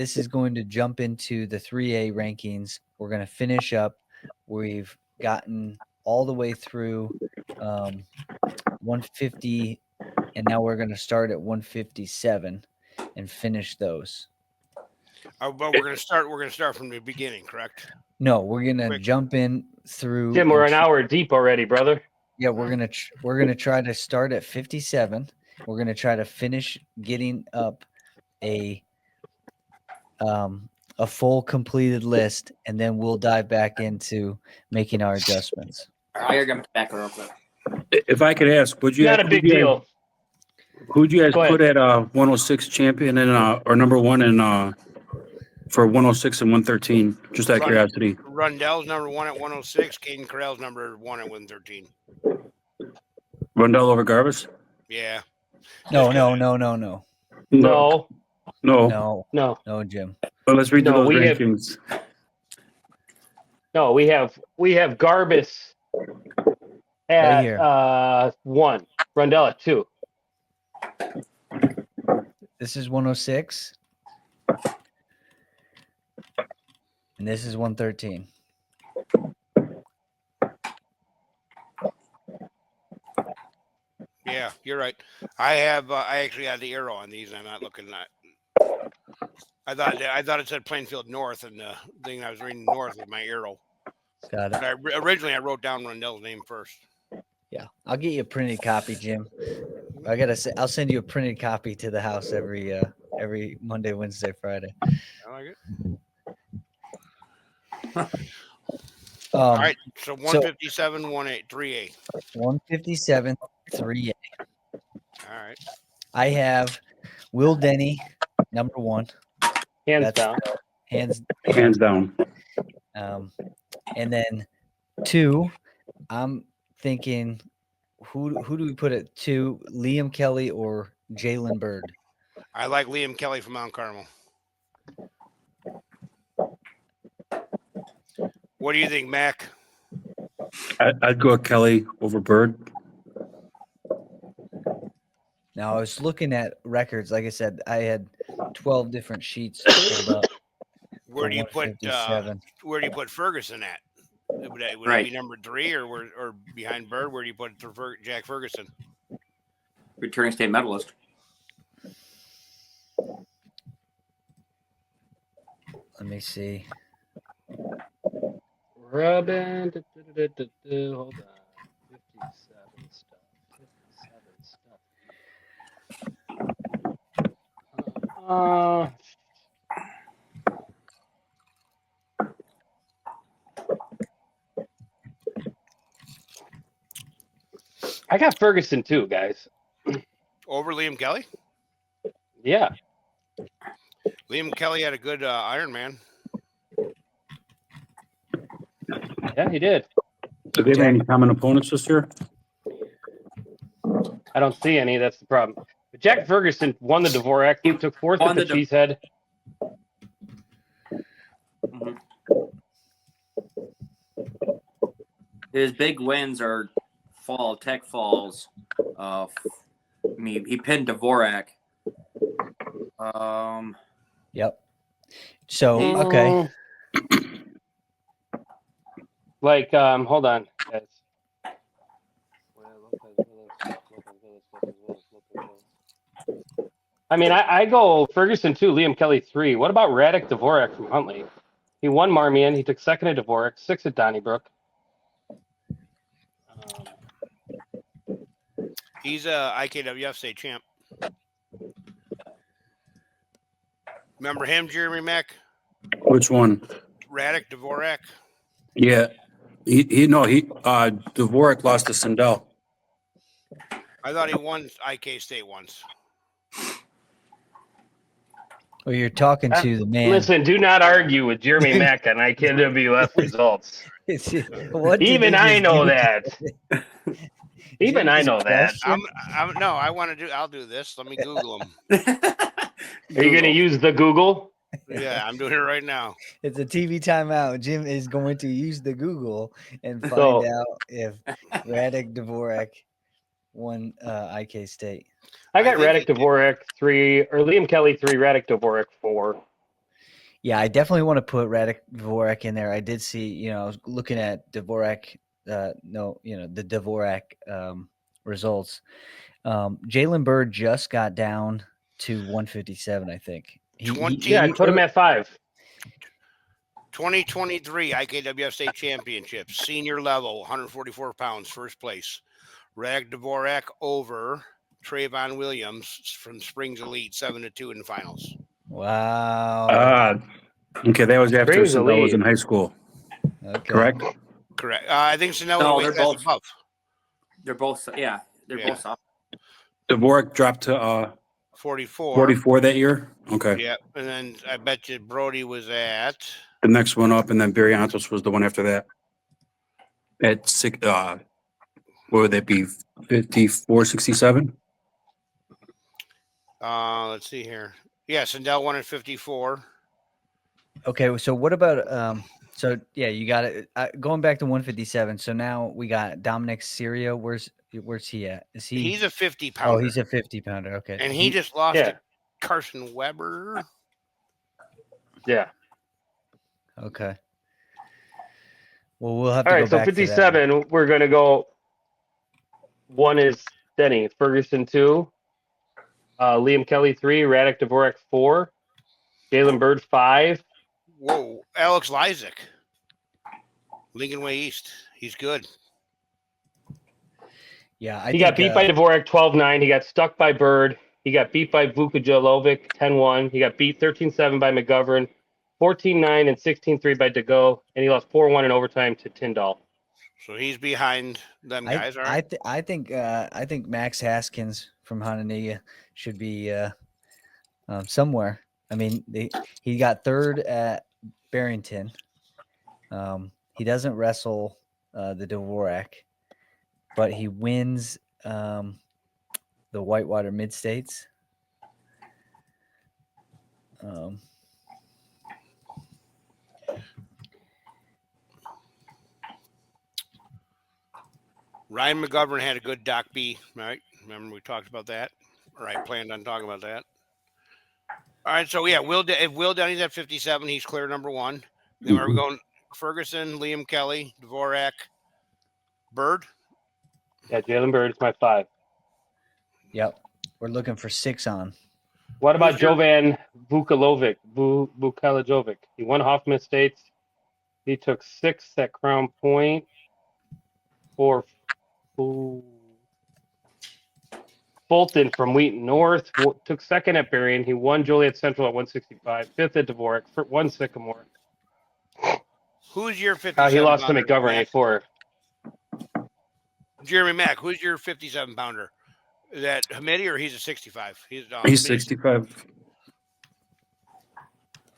this is going to jump into the 3A rankings. We're going to finish up. We've gotten all the way through 150, and now we're going to start at 157 and finish those. But we're going to start. We're going to start from the beginning, correct? No, we're going to jump in through. Jim, we're an hour deep already, brother. Yeah, we're gonna try to start at 57. We're gonna try to finish getting up a full completed list, and then we'll dive back into making our adjustments. I gotta back real quick. If I could ask, would you Not a big deal. Who'd you guys put at 106 champion and or number one in for 106 and 113? Just out of curiosity. Rundell's number one at 106. Caden Correll's number one at 113. Rundell over Garbus? Yeah. No, Jim. Well, let's read those rankings. We have Garbus at 1, Rundell at 2. This is 106, and this is 113. Yeah, you're right. I actually had the arrow on these. I'm not looking at. I thought it said Plainfield North, and the thing I was reading north with my arrow. Got it. Originally, I wrote down Rundell's name first. Yeah, I'll get you a printed copy, Jim. I'll send you a printed copy to the house every Monday, Wednesday, Friday. I like it. All right, so 157, 3A. 157, 3A. All right. I have Will Denny, number 1. Hands down. Hands down. And then 2, I'm thinking, who do we put at 2? Liam Kelly or Jalen Bird? I like Liam Kelly from Mount Carmel. What do you think, Mac? I'd go with Kelly over Bird. Now, I was looking at records. Like I said, I had 12 different sheets pulled up. Where do you put Ferguson at? Would it be number 3 or behind Bird? Where do you put Jack Ferguson? Returning state medalist. Let me see. Robin, hold on. 57 stuff. I got Ferguson too, guys. Over Liam Kelly? Yeah. Liam Kelly had a good Ironman. Yeah, he did. Do they have any common opponents this year? I don't see any. That's the problem. But Jack Ferguson won the Dvorak. He took 4th at the Cheesehead. Mm-hmm. His big wins are Tech Falls. He pinned Dvorak. Yep. So, okay. Like, hold on, guys. I mean, I go Ferguson 2, Liam Kelly 3. What about Radek Dvorak from Huntley? He won Marmion. He took 2nd at Dvorak, 6th at Donnybrook. He's a IKWF state champ. Remember him, Jeremy Mack? Which one? Radek Dvorak. Yeah. Dvorak lost to Sindel. I thought he won IK State once. Well, you're talking to the man. Listen, do not argue with Jeremy Mack on IKWF results. Even I know that. Even I know that. I'll do this. Let me Google him. Are you going to use the Google? Yeah, I'm doing it right now. It's a TV timeout. Jim is going to use the Google and find out if Radek Dvorak won IK State. I got Radek Dvorak 3, or Liam Kelly 3, Radek Dvorak 4. Yeah, I definitely want to put Dvorak in there. I did see, I was looking at Dvorak, the Dvorak results. Jalen Bird just got down to 157, I think. Yeah, I put him at 5. 2023 IKWF State Championships, senior level, 144 pounds, first place. Rag Dvorak over Trayvon Williams from Springs Elite, 7-2 in the finals. Wow. Okay, that was after Springs since I was Elite. in high school. Okay. Correct? Correct. I think Sanella No, weight they're class both- above. They're both both soft. Dvorak dropped to 44. 44 that year. Okay. Yeah, and then I bet you Brody was at The next one up, and then Barrientos was the one after that. At 6, what would that be? 54, 67? let's see here. Yeah, Sandell won at 54. Okay, so what about you got it. Going back to 157. So now we got Dominic Serio. Where's he at? Is he? He's a 50 pounder. Oh, he's a 50 pounder. Okay, and he just lost to Carson Weber. Yeah. Okay. Well, we'll have to All go right, so back to that. 57, we're going to go. 1 is Denny. Ferguson 2. Liam Kelly 3. Radek Dvorak 4. Jalen Bird 5. Whoa, Alex Lysick, Lincoln Way East. He's good. Yeah, He got beat by Dvorak 12-9. He got stuck by Bird. He got beat by Vukajalovic 10-1. He got beat 13-7 by McGovern, 14-9 and 16-3 by DeGo, and he lost 4-1 in overtime to Tyndall. So he's behind them guys. All right. I think Max Haskins from Hononegah should be somewhere. I mean, he got third at Barrington. He doesn't wrestle the Dvorak, but he wins the Whitewater Mid States. Ryan McGovern had a good Doc B, right? Remember we talked about that? Or I planned on talking about that. All right, so yeah, if Will Denny's at 57, he's clear number 1. Then we're going Ferguson, Liam Kelly, Dvorak, Bird. Yeah, Jalen Bird is my 5. Yep. We're looking for 6 on. What about Jovan Vukalajovic? He won Hoffman States. He took 6th at Crown Point. Fulton from Wheaton North took 2nd at Berrien. He won Joliet Central at 165. 5th at Dvorak. 1 Sycamore. Who's your 57? He lost to McGovern 84. Jeremy Mack. Who's your 57 pounder? Is that Hamidi or he's a 65? He's 65.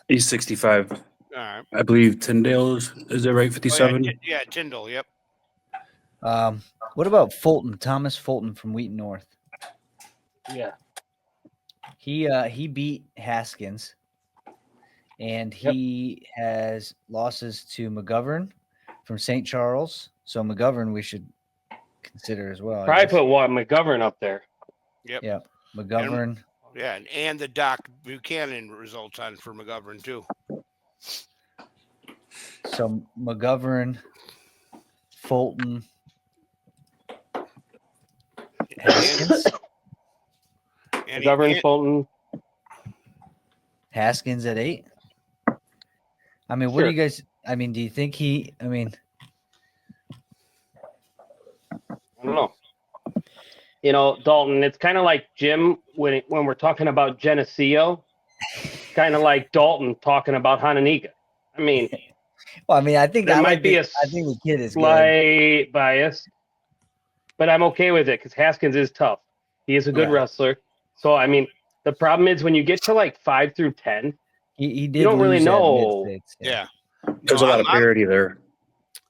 He's 65. All right. I believe Tyndale's is that right? 57. Yeah, Tyndall. Yep. What about Fulton? Thomas Fulton from Wheaton North. Yeah. He beat Haskins, and he has losses to McGovern from St. Charles. So McGovern we should consider as well. Probably put McGovern up there. Yep. Yeah, McGovern. And the Doc Buchanan results on for McGovern too. So McGovern, Fulton, Haskins. McGovern, Fulton. Haskins at 8. I mean, what do you guys? I mean, do you think he? I mean, I don't know. Dalton, it's kind of like Jim when we're talking about Geneseo, kind of like Dalton talking about Hononegah. I mean, well, I mean, I think there might be I think the kid is slight bias, but I'm okay with it because Haskins is tough. He is a good wrestler. So, I mean, the problem is when you get to like 5 through 10, he did. You don't really know. Yeah. There's a lot of parity there.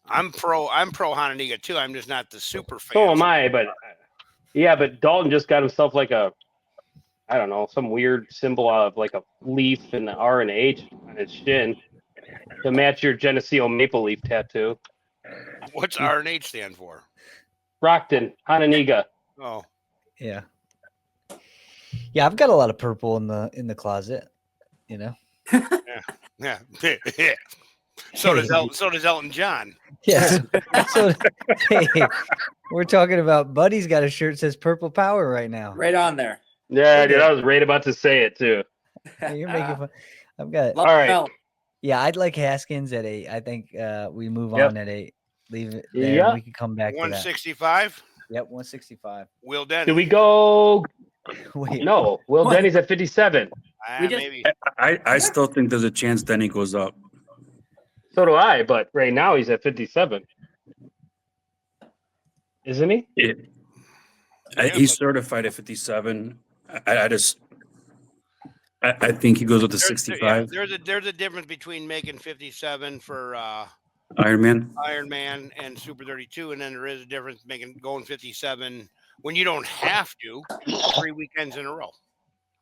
I'm pro Hononegah too. I'm just not the super fan. So am I, but Dalton just got himself like some weird symbol of like a leaf and the R and H on his shin to match your Geneseo maple leaf tattoo. What's R and H stand for? Rockton, Hononegah. Oh. Yeah. Yeah, I've got a lot of purple in the closet, Yeah. So does Elton John. Yes. So hey, we're talking about Buddy's got a shirt that says Purple Power right now. Right on there. Yeah, dude, I was right about to say it too. Hey, you're making fun. I've got. All right. Well, Yeah, I'd like Haskins at 8. I think we move Yep. on at 8. Leave it there. Yeah. We can come back to that. 165. Yep, 165. Will Denny. Do we go? Wait, No, Will What? Denny's at 57. We just- Maybe. I still think there's a chance Denny goes up. So do I, but right now he's at 57. Isn't he? He's certified at 57. I think he goes up to There's- 65. There's a difference between making 57 for Iron Man. Iron Man and Super 32, and then there is a difference going 57 when you don't have to 3 weekends in a row.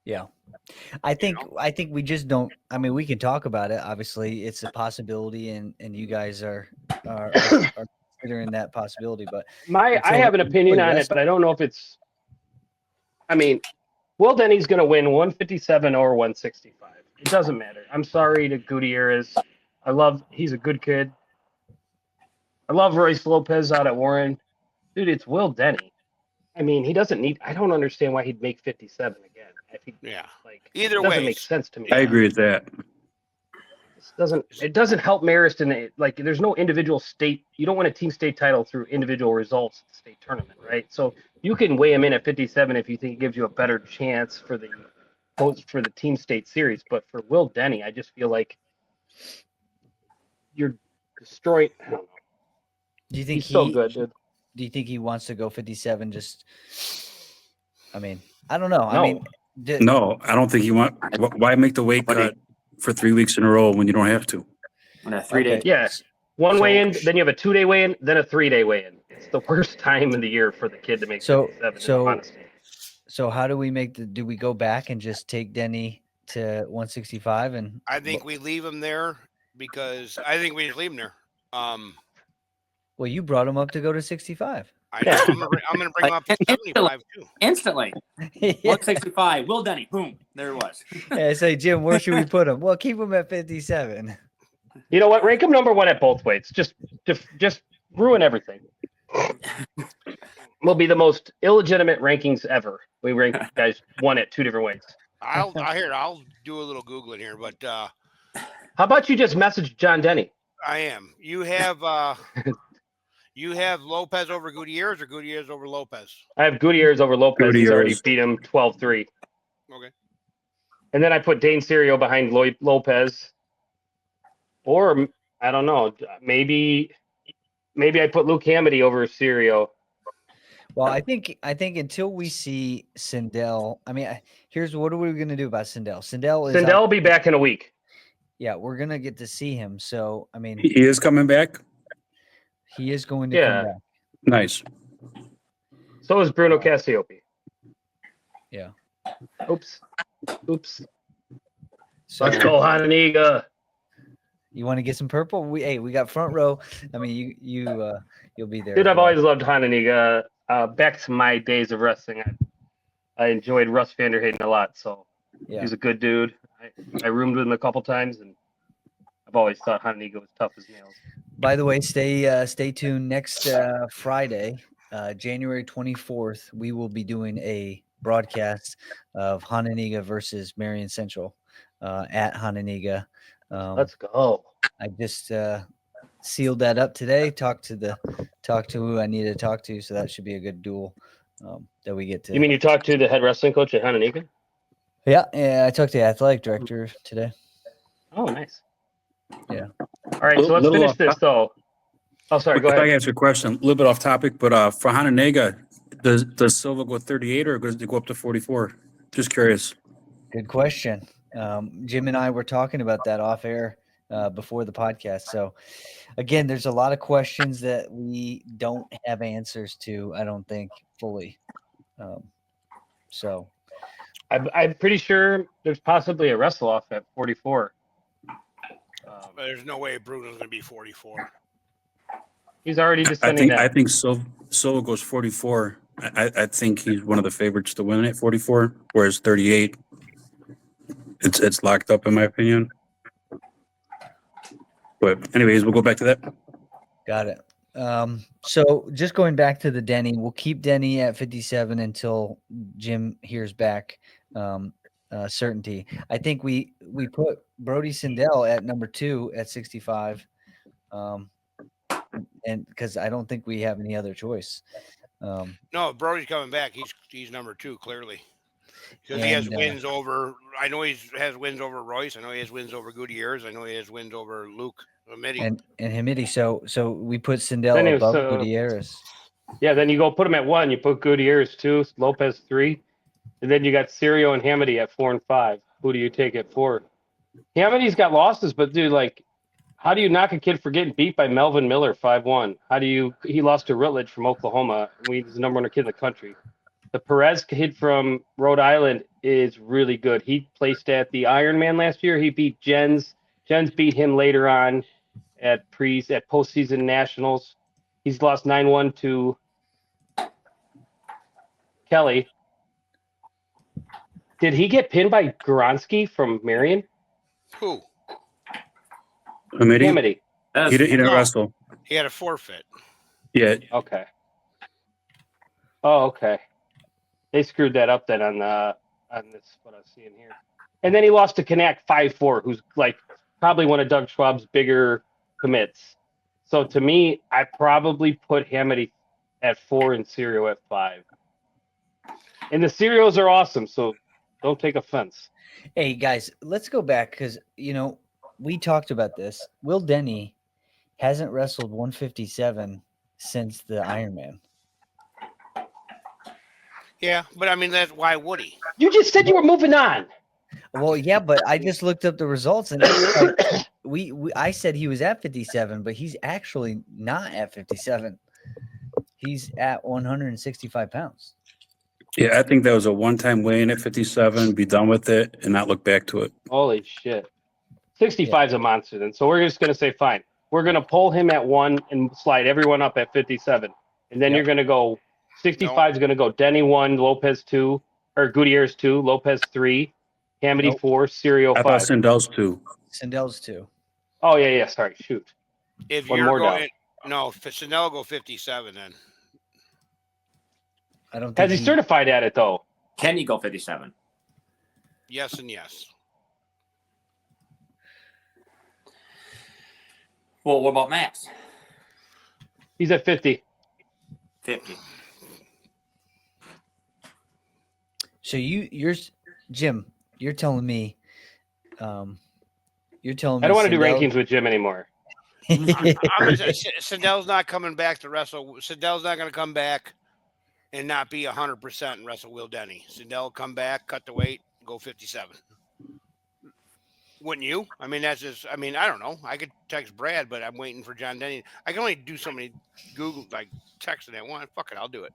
yeah. I think we just don't. I mean, we can talk about it. Obviously, it's a possibility, and you guys are considering that possibility. But I have an opinion on it, but I don't know if it's. I mean, Will Denny's going to win 157 or 165. It doesn't matter. I'm sorry to Gutierrez. He's a good kid. I love Royce Lopez out at Warren. Dude, it's Will Denny. I mean, he doesn't need. I don't understand why he'd make 57 again. Yeah. it Either doesn't way, make sense to me. I agree with that. It doesn't help Marist in like there's no individual state. You don't win a team state title through individual results in the state tournament, right? So you can weigh him in at 57 if you think it gives you a better chance for the team state series. But for Will Denny, I just feel like you're destroying. I don't know. do you think He's so good, dude. Do you think he wants to go 57? Just, I mean, I don't know. No. I mean, No, I don't think you want. Why make the weight cut for 3 weeks in a row when you don't have to? on a 3 day. Okay. Yeah. One weigh-in, then you have a 2-day weigh-in, then a 3-day weigh-in. It's the worst time in the year for the kid to make 57. Honestly. So how do we do we go back and just take Denny to 165? And I think we leave him there because I think we just leave him there. well, you brought him up to go to 65. I'm gonna bring him up to 75 too. Instantly. Yeah. 165. Will Denny. Boom. There it was. I say, Jim, where should we put him? Well, keep him at 57. You know what? Rank him number 1 at both weights. Just ruin everything. Will be the most illegitimate rankings ever. We rank guys 1 at 2 different weights. I'll do a little Googling here, but How about you just message John Denny? I am. You have Lopez over Gutierrez or Gutierrez over Lopez? I have Gutierrez over Lopez. He's already Gutierrez. beat him 12-3. Okay. And then I put Dane Serio behind Lopez. Or I don't know. Maybe I put Luke Hamady over Serio. Well, I think until we see Sindel, I mean, here's what are we going to do about Sindel? Sindel Sindel will be back in a week. Yeah, we're going to get to see him. So, I mean, He is coming back. he is going to Yeah. come back. Nice. So is Bruno Cassiope. Yeah. Oops. So Let's go, Hananiga. you want to get some purple? We got front row. I mean, you'll be there. Dude, as I've well. always loved Hananiga. Back to my days of wrestling, I enjoyed Russ Vanderhayden a lot. So Yeah. he's a good dude. I roomed with him a couple times, and I've always thought Hananiga was tough as nails. By the way, stay tuned. Next Friday, January 24th, we will be doing a broadcast of Hananiga versus Marion Central at Hananiga. Let's go. I just sealed that up today. Talked to who I needed to talk to, so that should be a good duel that we get to. You mean you talked to the head wrestling coach at Hananiga? Yeah. I talked to the athletic director today. Oh, nice. Yeah. All right, so let's Little finish off this though. Oh, sorry. Go If I can ahead. ask you a question, a little bit off topic, but for Hananega, does Silva go 38 or does it go up to 44? Just curious. Good question. Jim and I were talking about that off air before the podcast. So, again, there's a lot of questions that we don't have answers to, I don't think, fully. So, I'm pretty sure there's possibly a wrestle off at 44. But there's no way Bruno's going to be 44. He's already I descending think down. Silva goes 44. I think he's one of the favorites to win at 44, whereas 38. It's locked up in my opinion. But anyways, we'll go back to that. Got it. So just going back to the Denny, we'll keep Denny at 57 until Jim hears back certainty. I think we put Brody Sindel at number 2 at 65, and because I don't think we have any other choice. No, Brody's coming back. He's number 2 clearly because he has wins over. I know he has wins over Royce. I know he has wins over Gutierrez. I know he has wins over Luke Hamidi. And Hamidi. So we put Sindel above Gutierrez. Yeah, then you go put him at 1. You put Gutierrez 2, Lopez 3, and then you got Sirio and Hamidi at 4 and 5. Who do you take at 4? Hamidi's got losses, but dude, like, how do you knock a kid for getting beat by Melvin Miller 5-1? He lost to Rutledge from Oklahoma. He's the number 1 kid in the country. The Perez kid from Rhode Island is really good. He placed at the Ironman last year. He beat Jens. Jens beat him later on at postseason nationals. He's lost 9-1 to Kelly. Did he get pinned by Goronsky from Marion? Who? Hamidi. He didn't wrestle. He had a forfeit. Yeah. Okay. Oh, okay. They screwed that up then on this what I was seeing here. And then he lost to Kanak 5-4, who's like probably one of Doug Schwab's bigger commits. So to me, I probably put Hamidi at 4 and Sirio at 5. And the Sirios are awesome, so don't take offense. Hey guys, let's go back because we talked about this. Will Denny hasn't wrestled 157 since the Ironman. Yeah, but I mean, that's why would he? You just said you were moving on. Well, yeah, but I just looked up the results and I said he was at 57, but he's actually not at 57. He's at 165 pounds. Yeah, I think that was a one-time weigh-in at 57, be done with it, and not look back to it. Holy shit. 65 is a monster then. So we're just going to say, fine. We're going to pull him at 1 and slide everyone up at 57. And then you're going to go, 65 is going to go Denny 1, Lopez 2, or Gutierrez 2, Lopez 3, Hamidi 4, Sirio 5. How about Sindel's 2? Sindel's 2. Oh, yeah. Sorry. Shoot. If One you're more going, down. no, Sindel will go 57 then. I don't think Has he certified at it, though? Can you go 57? Yes and yes. Well, what about Max? He's at 50. 50. So you're Jim, you're telling me I don't want to do rankings with Jim anymore. Sindel's not coming back to wrestle. Sindel's not going to come back and not be 100% and wrestle Will Denny. Sindel will come back, cut the weight, go 57. Wouldn't you? I mean, that's just, I don't know. I could text Brad, but I'm waiting for John Denny. I can only do so many Google, texting at once. Fuck it, I'll do it.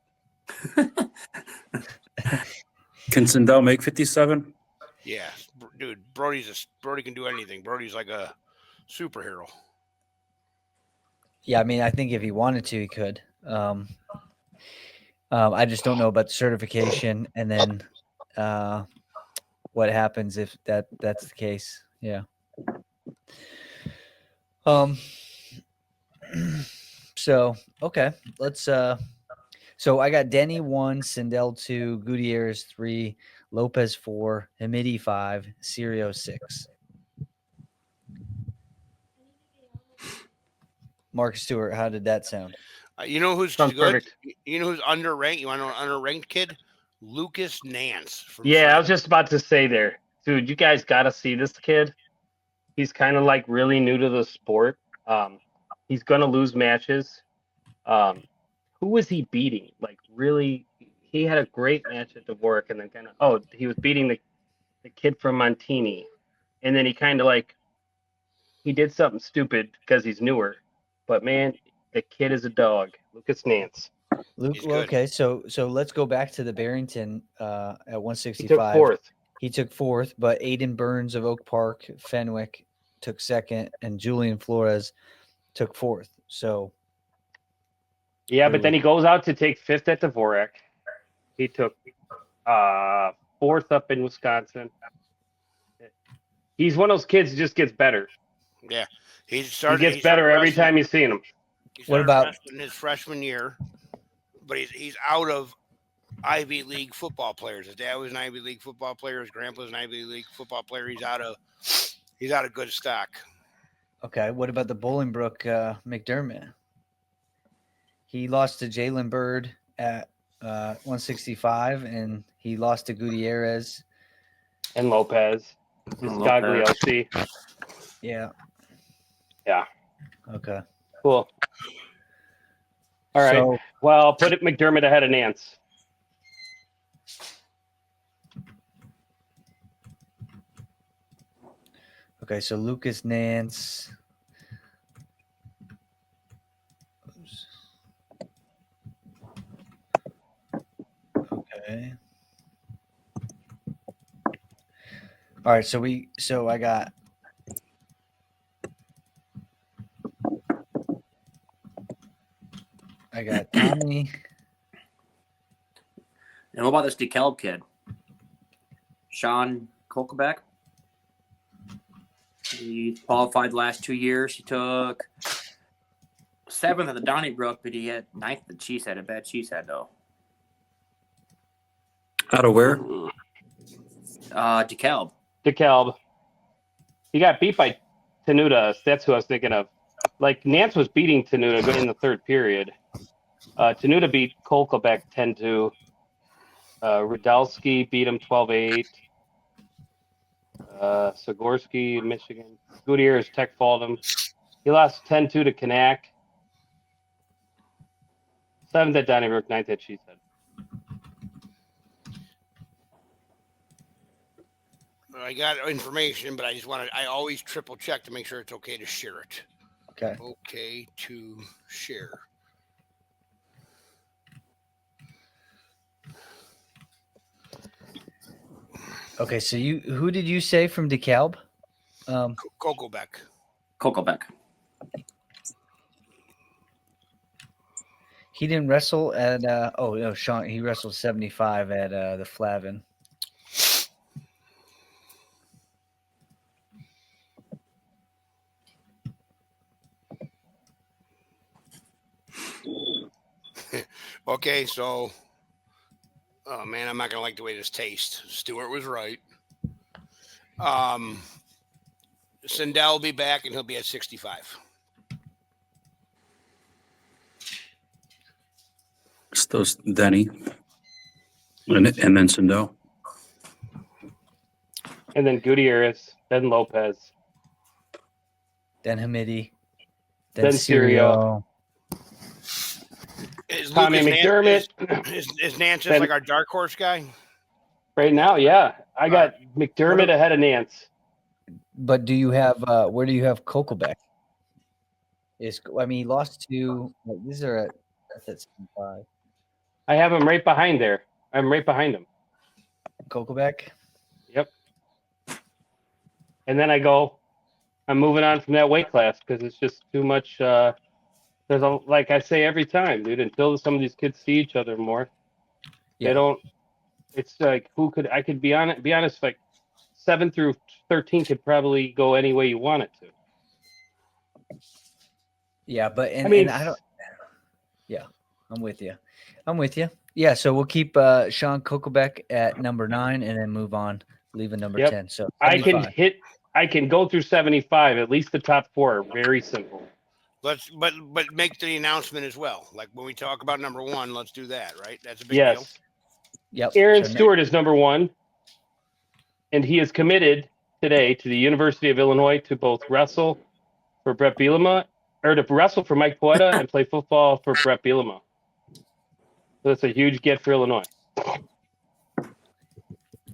Can Sindel make 57? Yeah, dude, Brody can do anything. Brody's like a superhero. Yeah, I think if he wanted to, he could. I just don't know about the certification, and then what happens if that's the case. Yeah. So okay, let's. So I got Denny 1, Sindel 2, Gutierrez 3, Lopez 4, Hamidi 5, Sirio 6. Mark Stewart, how did that sound? You know who's Sounds good? perfect. You know who's underranked? You want to know an underranked kid? Lucas Nance. Yeah, I was just about to say there. Dude, you guys got to see this kid. He's kind of like really new to the sport. He's going to lose matches. Who was he beating? Like, really, he had a great match at Dvorak, and then he was beating the kid from Montini. And then he kind of he did something stupid because he's newer. But, man, the kid is a dog. Lucas Nance. Okay, so let's go back to the Barrington at 165. He took 4th. He took 4th, but Aiden Burns of Oak Park, Fenwick took 2nd, and Julian Flores took 4th. So, yeah, but then he goes out to take 5th at Dvorak. He took 4th up in Wisconsin. He's one of those kids that just gets better. Yeah, He gets better every time you see him. What about his freshman year? But he's out of Ivy League football players. His dad was an Ivy League football player. His grandpa's an Ivy League football player. He's out of good stock. okay? What about the Bolingbrook McDermott? He lost to Jalen Bird at 165, and he lost to Gutierrez. And Lopez. Scagliosi. Yeah. Yeah. Okay. Cool. All right. So, Well, put it McDermott ahead of Nance. okay, so Lucas Nance. Okay. All right, so I got Tommy. And what about this DeKalb kid? Sean Kolkebeck? He qualified the last 2 years. He took 7th at the Donnybrook, but he had 9th at the Cheesehead. A bad Cheesehead, though. Out of where? DeKalb. DeKalb. He got beat by Tenuta. That's who I was thinking of. Like, Nance was beating Tenuta in the third period. Tenuta beat Kolkebeck 10-2. Rudalski beat him 12-8. Sigorski, Michigan. Gutierrez Tech followed him. He lost 10-2 to Kanak. 7th at Donnybrook, 9th at Cheesehead. I got information, but I always triple check to make sure it's okay to share it. Okay. Okay to share. Okay, so who did you say from DeKalb? Kolkebeck. He didn't wrestle at Sean, he wrestled 75 at the Flavin. Okay, so oh man, I'm not gonna like the way this tastes. Stewart was right. Sindel will be back and he'll be at 65. Still Denny. And then Sindel. And then Gutierrez, then Lopez. Then Hamidi. Then Sirio. Is Tommy McDermott. Is Nance just like our dark horse guy? Right now, yeah. I got McDermott ahead of Nance. But do you have where do you have Kolkebeck? He lost to these are at 75. I have him right behind there. I'm right behind him. Kolkebeck? Yep. And then I'm moving on from that weight class because it's just too much. Like I say every time, dude, until some of these kids see each other more, they don't. It's like I could be honest, like 7 through 13 could probably go any way you want it to. Yeah, but and I don't. Yeah, I'm with you. Yeah, so we'll keep Sean Kolkebeck at number 9 and then move on, leaving number 10. So 75. I can go through 75. At least the top 4 are very simple. But make the announcement as well. Like when we talk about number 1, let's do that, right? That's a big deal. Yep. Aaron Stewart is number 1, and he is committed today to the University of Illinois to both wrestle for Brett Bielema, or to wrestle for Mike Poeta and play football for Brett Bielema. So that's a huge get for Illinois.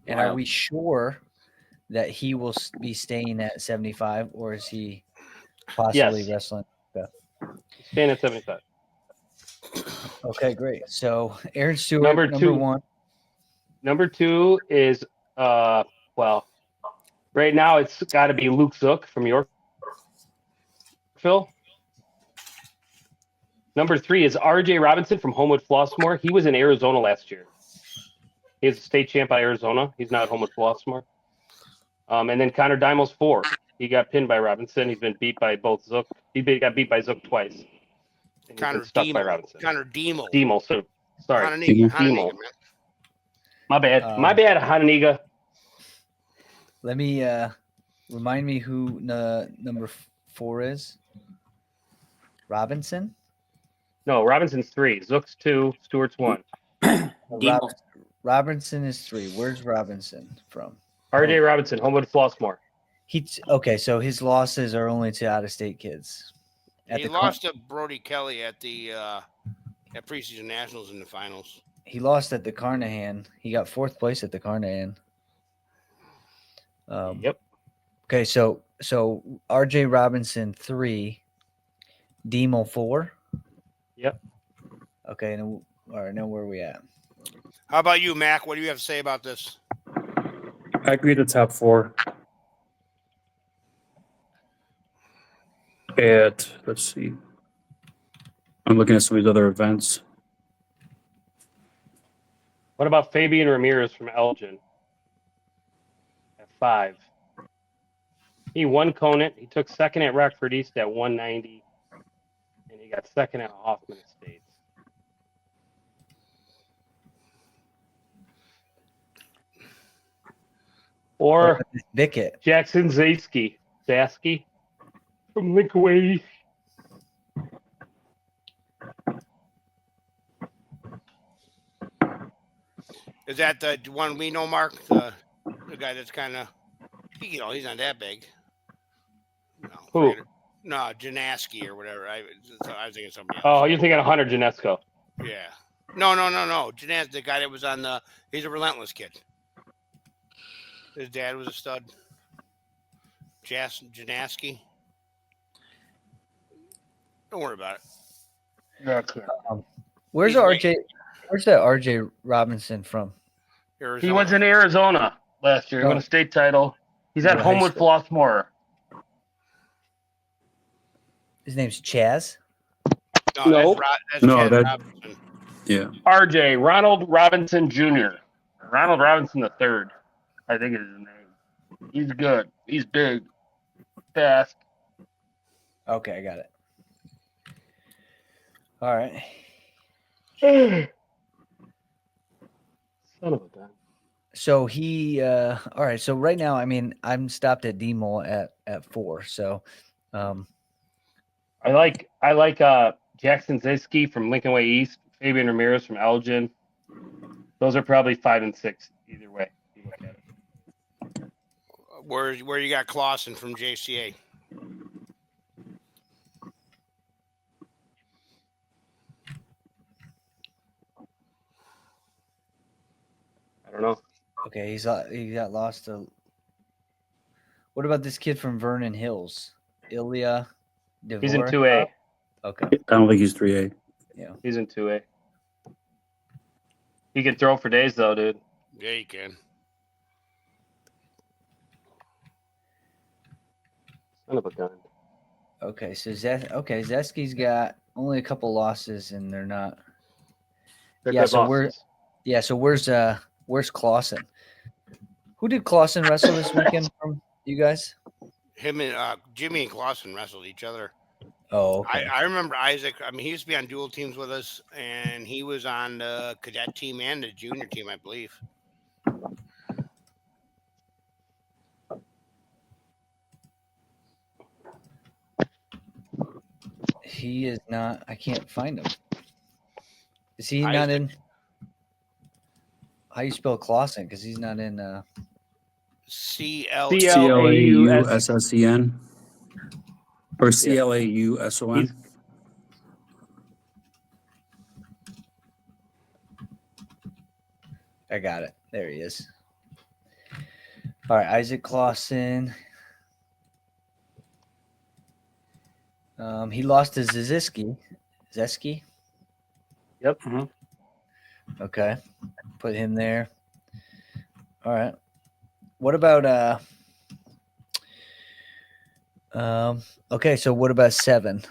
And are we sure that he will be staying at 75, or is he possibly wrestling? Staying at 75. Okay, great. So Aaron Stewart, number 1. Number 2 is right now it's got to be Luke Zook from Yorkville. Number 3 is R.J. Robinson from Homewood Flossmoor. He was in Arizona last year. He is a state champ by Arizona. He's not at Homewood Flossmoor. And then Connor Dimel's 4. He got pinned by Robinson. He's been beat by both Zook. Got beat by Zook twice. And he's Connor been stuck by Demel. Robinson. Connor Demel. Demel. So sorry. Hananiga, Demel. man. My bad. My bad, Hananiga. Let me remind me who number 4 is. Robinson? No, Robinson's 3. Zook's 2. Stewart's 1. Robinson is 3. Where's Robinson from? R.J. Robinson, Homewood Flossmoor. Okay, so his losses are only to out-of-state kids. He lost to Brody Kelly at the at preseason nationals in the finals. He lost at the Carnahan. He got 4th place at the Carnahan. Yep. Okay, so R.J. Robinson 3, Demel 4. Yep. Okay, all right. Now where are we at? How about you, Mac? What do you have to say about this? I agree the top 4. Let's see. I'm looking at some of these other events. What about Fabian Ramirez from Elgin? At 5. He won Conant. He took second at Rockford East at 190. And he got second at Hoffman Estates. Or Bickett. Jackson Zasky from Lincoln. Is that the one we know, Mark? The guy that's kind of, he's not that big. No, Who? No, Janaski or whatever. I was thinking somebody else. Oh, you're thinking of Hunter Janesco. Yeah. No. Janaski, the guy that was on he's a relentless kid. His dad was a stud. Janaski. Don't worry about it. Where's RJ? Where's that RJ Robinson from? Arizona. He was in Arizona last year. He won a state title. He's at Homewood Flossmoor. His name's Chaz. No. That's No, Chaz that- Robinson. Yeah. RJ, Ronald Robinson Jr. Ronald Robinson III, I think is his name. He's good. He's big. Fast. Okay, I got it. All right. Son of a gun. So all right. So right now, I mean, I'm stopped at Demel at 4. So, I like Jackson Ziski from Lincoln Way East, Fabian Ramirez from Elgin. Those are probably 5 and 6 either way. You look at it. Where you got Clausen from JCA? I don't know. okay, he got lost to. What about this kid from Vernon Hills, Ilya Dvorak? He's in 2A. Okay. I don't think he's 3A. He's in 2A. He can throw for days though, dude. Yeah, you can. Son of a gun. Okay, so Zesky's got only a couple losses, and they're not. They're Yeah, good so losses. where's Clausen? Who did Clausen wrestle this weekend from you guys? Him and Jimmy and Clausen wrestled each other. Oh, okay. I remember Isaac. I mean, he used to be on dual teams with us, and he was on the cadet team and the junior team, I believe. He is not. I can't find him. Is he not Isaac. in? How you spell Clausen? Because he's not in. CL. CLAUSSEN or CLAUSON. I got it. There he is. All right, Isaac Clausen. He lost to Zeski. Zeski. Yep. Okay, put him there. All right. What about okay, so what about 7?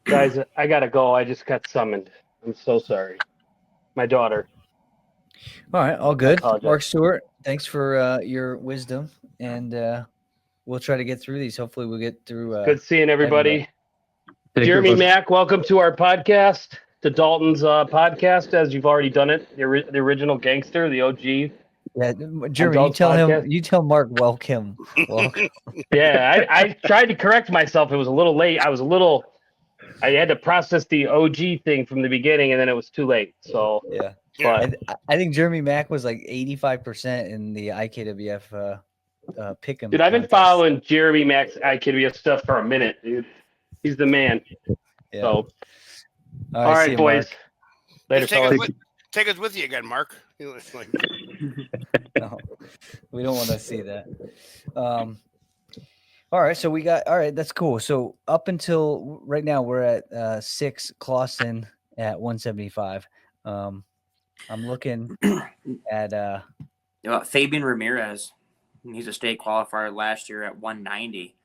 Guys, I gotta go. I just got summoned. I'm so sorry. My daughter. All right, all good. Apologize. Mark Stewart, thanks for your wisdom, and we'll try to get through these. Hopefully, we'll get through. Good seeing everybody. Take Jeremy care, bud. Mack, welcome to our podcast, to Dalton's podcast, as you've already done it. The original gangster, the OG. Yeah, Jeremy, you tell him. You tell Mark, welcome. Yeah, I tried to correct myself. It was a little late. I had to process the OG thing from the beginning, and then it was too late. So yeah. But I think Jeremy Mack was like 85% in the IKWF pick'em. dude, I've been contest. following Jeremy Mack's IKWF stuff for a minute, dude. He's the man. Yeah. So All all see right, you, boys. Mark. Later, fellas. Take us with you again, Mark. It's like, No, we don't want to see that. All right, so all right, that's cool. So up until right now, we're at 6, Clausen at 175. I'm looking at Fabian Ramirez. He's a state qualifier last year at 190.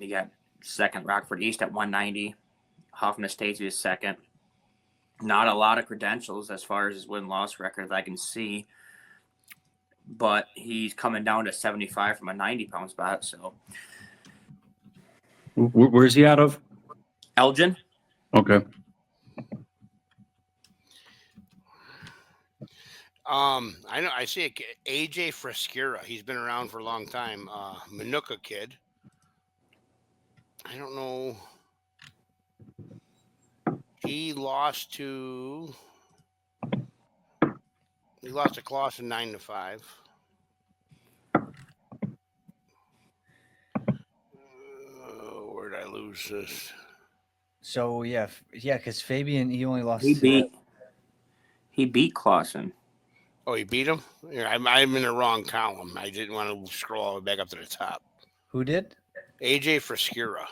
He got second. Rockford East at 190. Hoffman Estates is second. Not a lot of credentials as far as his win-loss record that I can see, but he's coming down to 75 from a 90-pound spot. So, Where's he out of? Elgin. Okay. I know. I see AJ Frescura. He's been around for a long time. Manuka kid. I don't know. He lost to Clausen 9-5. Where did I lose this? so yeah, because Fabian he only lost. He beat Clausen. Oh, he beat him? Yeah, I'm in the wrong column. I didn't want to scroll all the way back up to the top. Who did? AJ Frescura.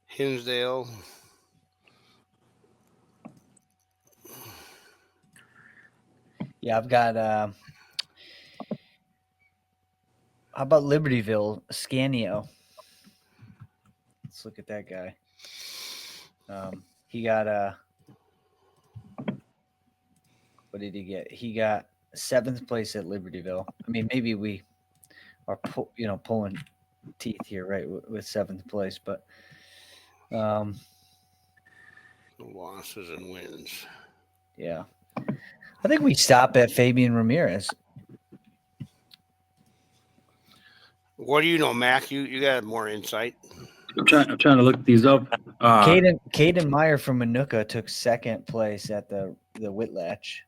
Hinsdale. Yeah, I've got. How about Libertyville Scanio? Let's look at that guy. He got what did he get? He got 7th place at Libertyville. I mean, maybe we are pulling teeth here, right, with 7th place, but Losses and wins. yeah, I think we stop at Fabian Ramirez. What do you know, Mac? You got more insight. I'm trying to look these up. Caden Meyer from Manuka took 2nd place at the Whitlatch.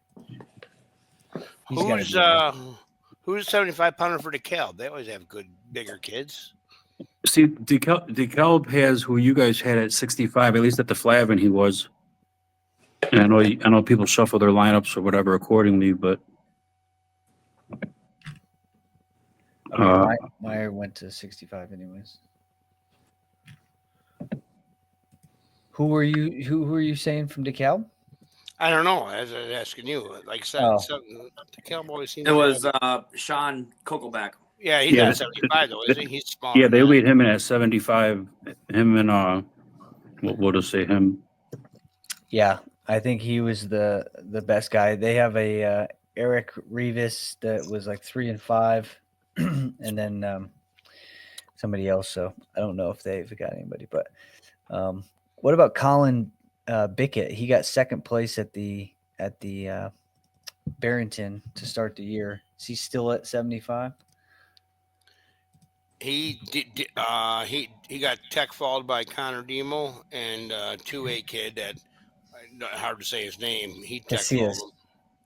Who's 75 pounder for DeKalb? They always have good, bigger kids. See, DeKalb has who you guys had at 65, at least at the Flavin he was. And I know people shuffle their lineups or whatever accordingly, but Meyer went to 65 anyways. Who were you saying from DeKalb? I don't know. As I was asking you, like I said, DeKalb always seems. It was Sean Kokelback. Yeah, he's not 75 though, is he? He's small. yeah, they weighed him in at 75. Him and we'll just say him. Yeah, I think he was the best guy. They have a Eric Rivas that was like 3 and 5, and then somebody else. So I don't know if they've got anybody. But what about Colin Bickett? He got 2nd place at the Barrington to start the year. Is he still at 75? He got tech followed by Connor Demo and 2A kid that hard to say his name. He tech followed him.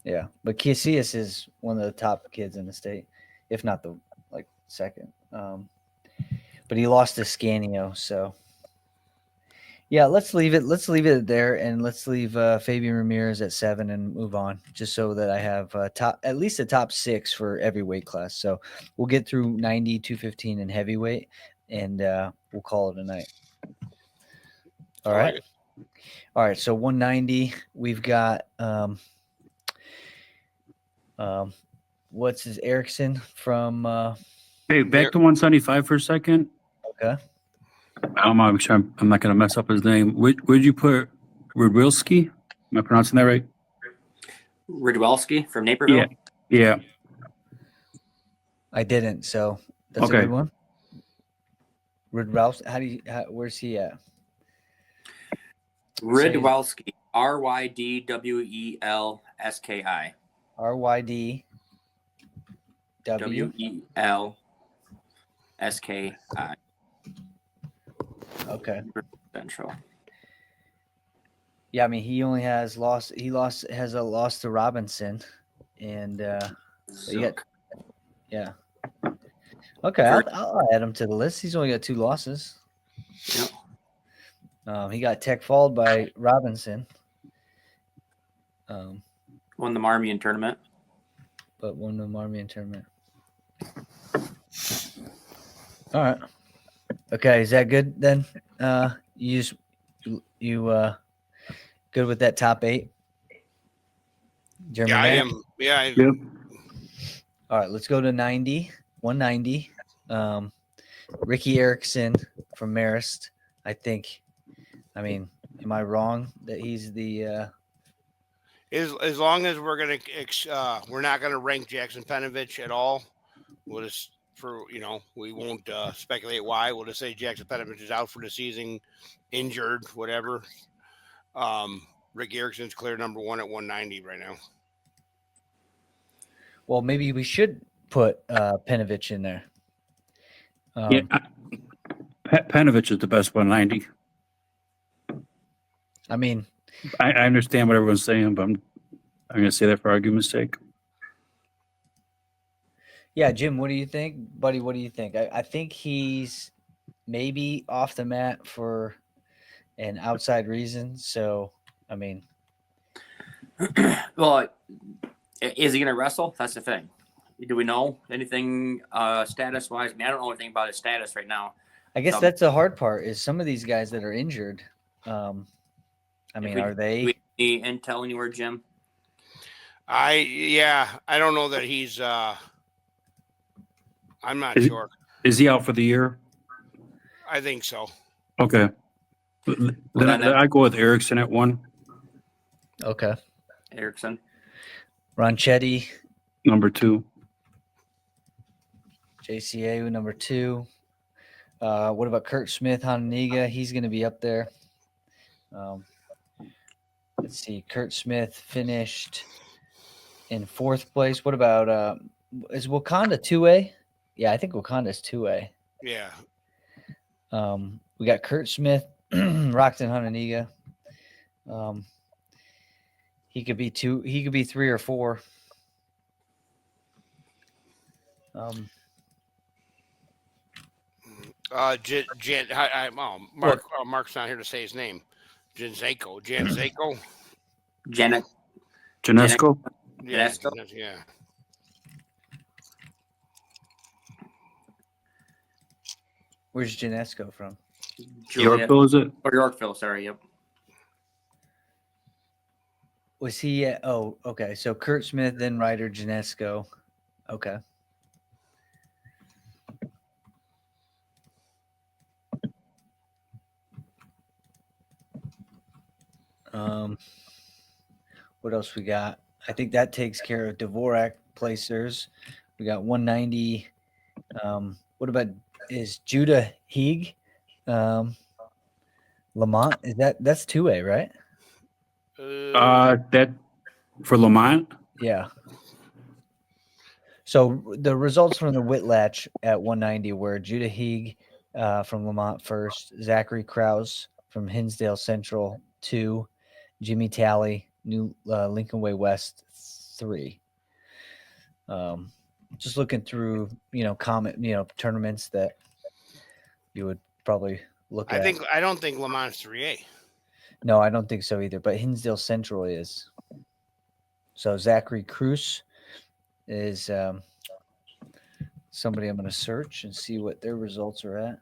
Yeah, but Casillas is one of the top kids in the state, if not the second. But he lost to Scanio, so yeah, let's leave it there, and let's leave Fabian Ramirez at 7 and move on, just so that I have at least a top 6 for every weight class. So we'll get through 90, 215 and heavyweight, and we'll call it a night. All right. All right. So 190, we've got what's his Erickson from Hey, back to 175 for a second. Okay. I'm not going to mess up his name. Where'd you put Rudwilski? Am I pronouncing that right? Ridwelski from Naperville. Yeah. I didn't, so that's a Okay. good one. Rouse, where's he at? Ridwelski. Rydwelski. RYD Welski. Okay. Central. Yeah, I mean he only has lost. He has a loss to Robinson, and you got yeah. Okay, I'll add him to the list. He's only got 2 losses. Yep. He got tech followed by Robinson. Won the Marmion tournament. But won the Marmion tournament. All right. Okay, is that good then? You good with that top 8? Jeremy Yeah, I Mack? am. Yeah. Yep. All right, let's go to 90. 190. Ricky Erickson from Marist. I mean, am I wrong that he's the As long as we're not gonna rank Jackson Penovich at all, we'll just we won't speculate why. We'll just say Jackson Penovich is out for the season, injured, whatever. Rick Erickson's clear number 1 at 190 right now. well, maybe we should put Penovich in there. Yeah. Panovich is the best 190. I mean, I understand what everyone's saying, but I'm going to say that for argument's sake. yeah, Jim, what do you think? Buddy, what do you think? I think he's maybe off the mat for an outside reason. So, I mean, Well, is he going to wrestle? That's the thing. Do we know anything status wise? I mean, I don't know anything about his status right now. I guess that's the hard part is some of these guys that are injured. I mean, are they? Do we any intel anywhere, Jim? I don't know that he's. I'm not sure. Is he out for the year? I think so. Okay. Then I go with Erickson at 1. Okay. Erickson. Ronchetti, Number 2. JCA, number 2. What about Kurt Smith, Hononiga? He's going to be up there. Let's see. Kurt Smith finished in 4th place. What about is Wakanda 2A? Yeah, I think Wakanda's 2A. Yeah. We got Kurt Smith, Rockton Hononiga. He could be 2. He could be 3 or 4. Mark's not here to say his name. Janzeko. Janesco? Yeah. Janesco? Yeah. Where's Janesco from? Yorkville, is it? Or Yorkville, sorry. Yep. Was he at, oh, okay. So Kurt Smith, then Ryder Janesco. Okay. What else we got? I think that takes care of Dvorak placers. We got 190. What about is Judah Heeg? Lamont, that's 2A, right? That for Lamont? Yeah. So the results from the Whitlatch at 190 were Judah Heeg from Lamont first, Zachary Krause from Hinsdale Central 2, Jimmy Talley, New Lincoln Way West 3. Just looking through, tournaments that you would probably look at. I don't think Lamont's 3A. No, I don't think so either. But Hinsdale Central is. So Zachary Cruz is somebody I'm going to search and see what their results are at.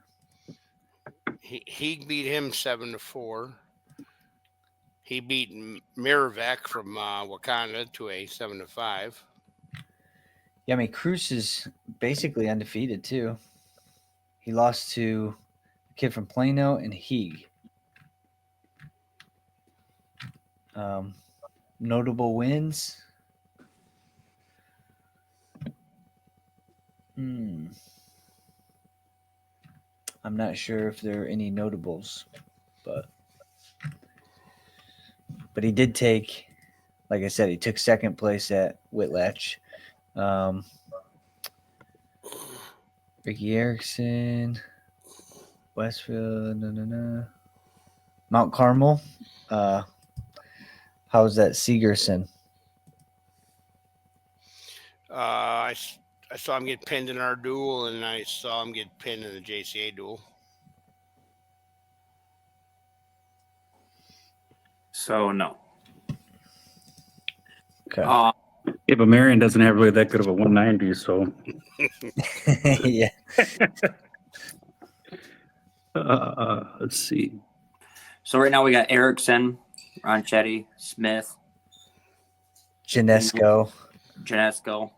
He beat him 7-4. He beat Mirovac from Wakanda to a 7-5. Yeah, I mean Cruz is basically undefeated too. He lost to a kid from Plano and Heeg. Notable wins. Hmm. I'm not sure if there are any notables, but he did take, like I said, he took second place at Whitlatch. Um, Ricky Erickson, Westfield, Mount Carmel. How's that Segerson? I saw him get pinned in our duel, and I saw him get pinned in the JCA duel. So no. Okay. Yeah, but Marion doesn't have really that good of a 190, so. Yeah. Let's see. So right now we got Erickson, Ronchetti, Smith, Janesco. Janesco.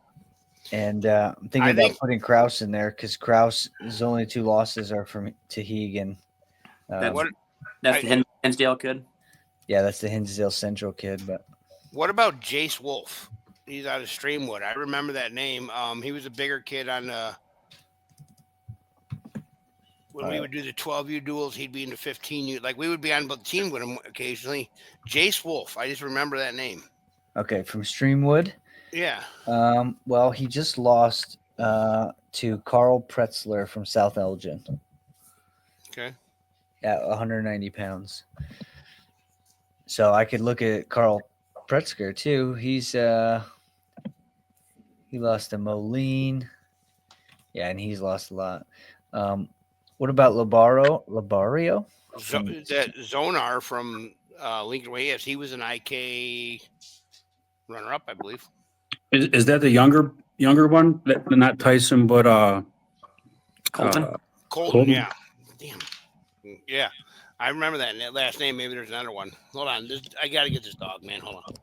And I'm thinking I about think- putting Kraus in there because Kraus's only 2 losses are from Teague and That's the Hinsdale kid. yeah, that's the Hinsdale Central kid. But What about Jace Wolf? He's out of Streamwood. I remember that name. He was a bigger kid on when we would do the 12U duels. He'd be in the 15U. Like we would be on the team with him occasionally. Jace Wolf. I just remember that name. okay, from Streamwood. Yeah. Well, he just lost to Carl Pretzler from South Elgin Okay. at 190 pounds. So I could look at Carl Pretzker too. He's he lost to Moline. Yeah, and he's lost a lot. What about Labario? That Zonar from Lincoln Way. Yes, he was an IK runner-up, I believe. Is that the younger one? Not Tyson, but Colton. Colton. Yeah. Damn. Yeah. I remember that last name. Maybe there's another one. Hold on. I got to get this dog, man. Hold on.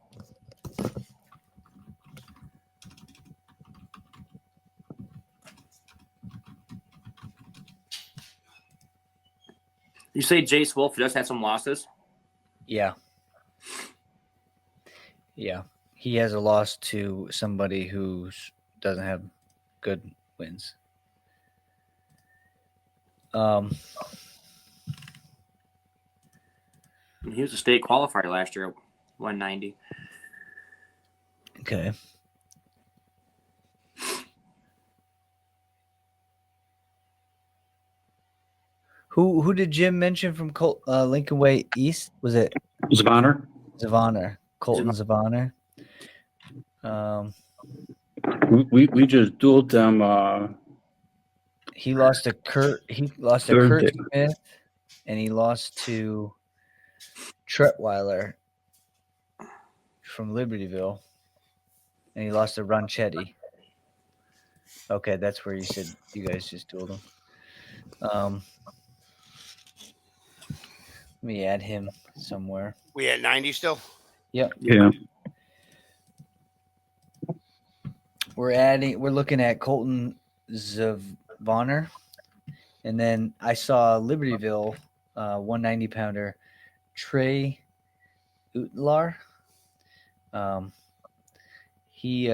You say Jace Wolf just had some losses? Yeah. Yeah. He has a loss to somebody who doesn't have good wins. He was a state qualifier last year at 190. Okay. Who did Jim mention from Lincoln Way East? Was it Zvaner? Zavaner? Colton Zavaner. We just dueled them. He lost to Kurt. He lost to Thursday. Kurt Smith, and he lost to Tretweiler from Libertyville, and he lost to Ronchetti. Okay, that's where you said you guys just dueled him. Let me add him somewhere. We at 90 still? Yep. Yeah. We're looking at Colton Zavaner, and then I saw Libertyville 190 pounder Trey Utlar. He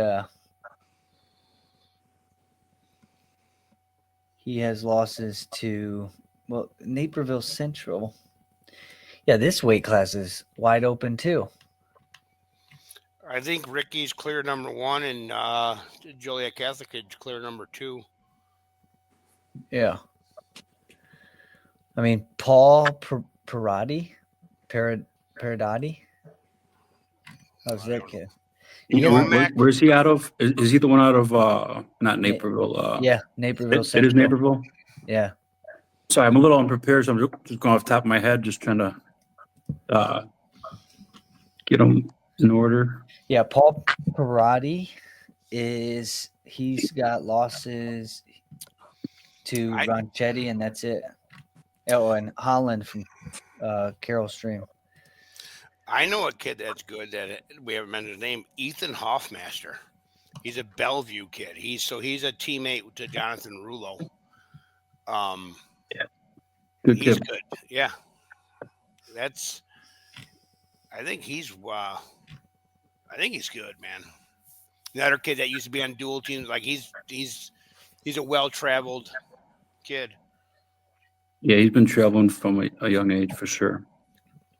has losses to Naperville Central. Yeah, this weight class is wide open too. I think Ricky's clear number 1, and Joliet Catholic is clear number 2. Yeah. I mean, Paul Parati. How's that kid? Where's he out of? Is he the one out of not Naperville? Yeah, Naperville. It is Naperville. Yeah. Sorry, I'm a little unprepared, so I'm just going off the top of my head, just trying to get them in order. Yeah, Paul Parati he's got losses to Ronchetti, and that's it. Oh, and Holland from Carroll Stream. I know a kid that's good that we haven't mentioned his name, Ethan Hoffmaster. He's a Bellevue kid. He's a teammate to Jonathan Rulo. Yeah. Good he's kid. good. Yeah. I think he's good, man. The other kid that used to be on dual teams, like he's He's a well-traveled kid. Yeah, he's been traveling from a young age for sure.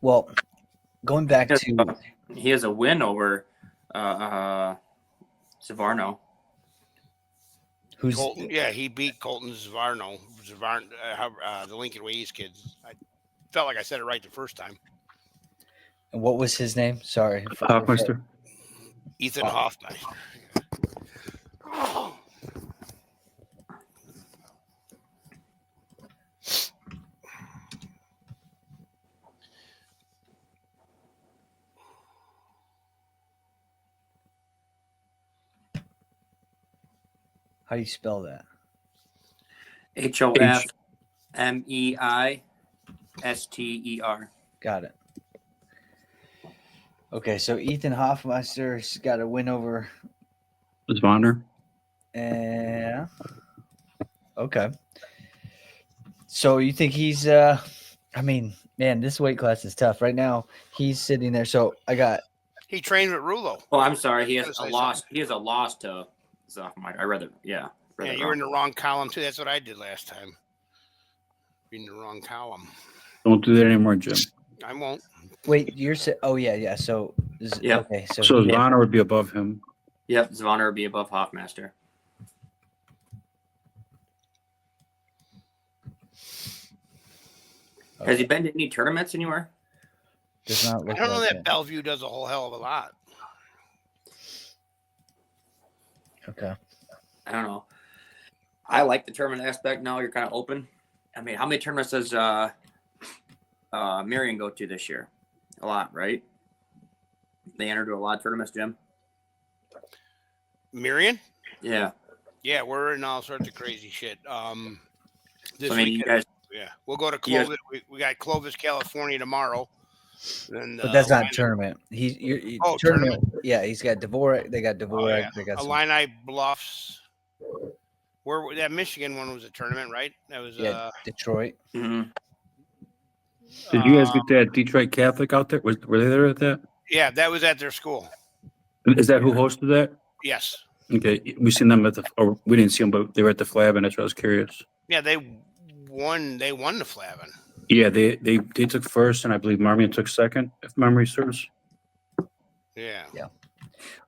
Well, going back to He has a win over Zavarno. who's Colton. Yeah, he beat Colton Zavarno. The Lincoln Way East kids. I felt like I said it right the first time. what was his name? Sorry, Hoffmeister. Ethan Hoffman. How do you spell that? HOFMEISTER. Got it. Okay, so Ethan Hoffmeister's got a win over. Zvonder. Yeah. Okay. So you think he's? I mean, man, this weight class is tough right now. He's sitting there. So I got. He trained with Rulo. Oh, I'm sorry. He has Gonna a say loss. something. He has a loss to Zoffmeyer. I read it. Yeah. read Yeah, it you were in wrong. the wrong column too. That's what I did last time. In the wrong column. Don't do that anymore, Jim. I won't. Wait, you're. Oh yeah. So. Yeah. Okay. So. So he- Zvonder would be above him. Yep. Zavarno would be above Hoffmaster. Has he been to any tournaments anywhere? does not I look don't know like that it. Bellevue does a whole hell of a lot. Okay. I don't know. I like the tournament aspect now. You're kind of open. I mean, how many tournaments does Marion go to this year? A lot, right? They enter to a lot of tournaments, Jim. Miriam? Yeah. Yeah, we're in all sorts of crazy shit. This So, I mean, you weekend, guys. yeah, we'll go to you guys- Clovis. We got Clovis, California tomorrow. And, But that's not Illini- tournament. He's Oh, tournament. Yeah, he's got Dvorak. They got Dvorak. Oh, yeah. They got some, Illini Bluffs. Where that Michigan one was a tournament, right? That was Detroit. Mhm. Did you guys get that Detroit Catholic out there? Were they there at that? Yeah, that was at their school. Is that who hosted that? Yes. Okay, we seen them at the, or we didn't see them, but they were at the Flab, and that's what I was curious. Yeah, they won the Flavin. Yeah, they took first, and I believe Marmion took second, if memory serves. Yeah.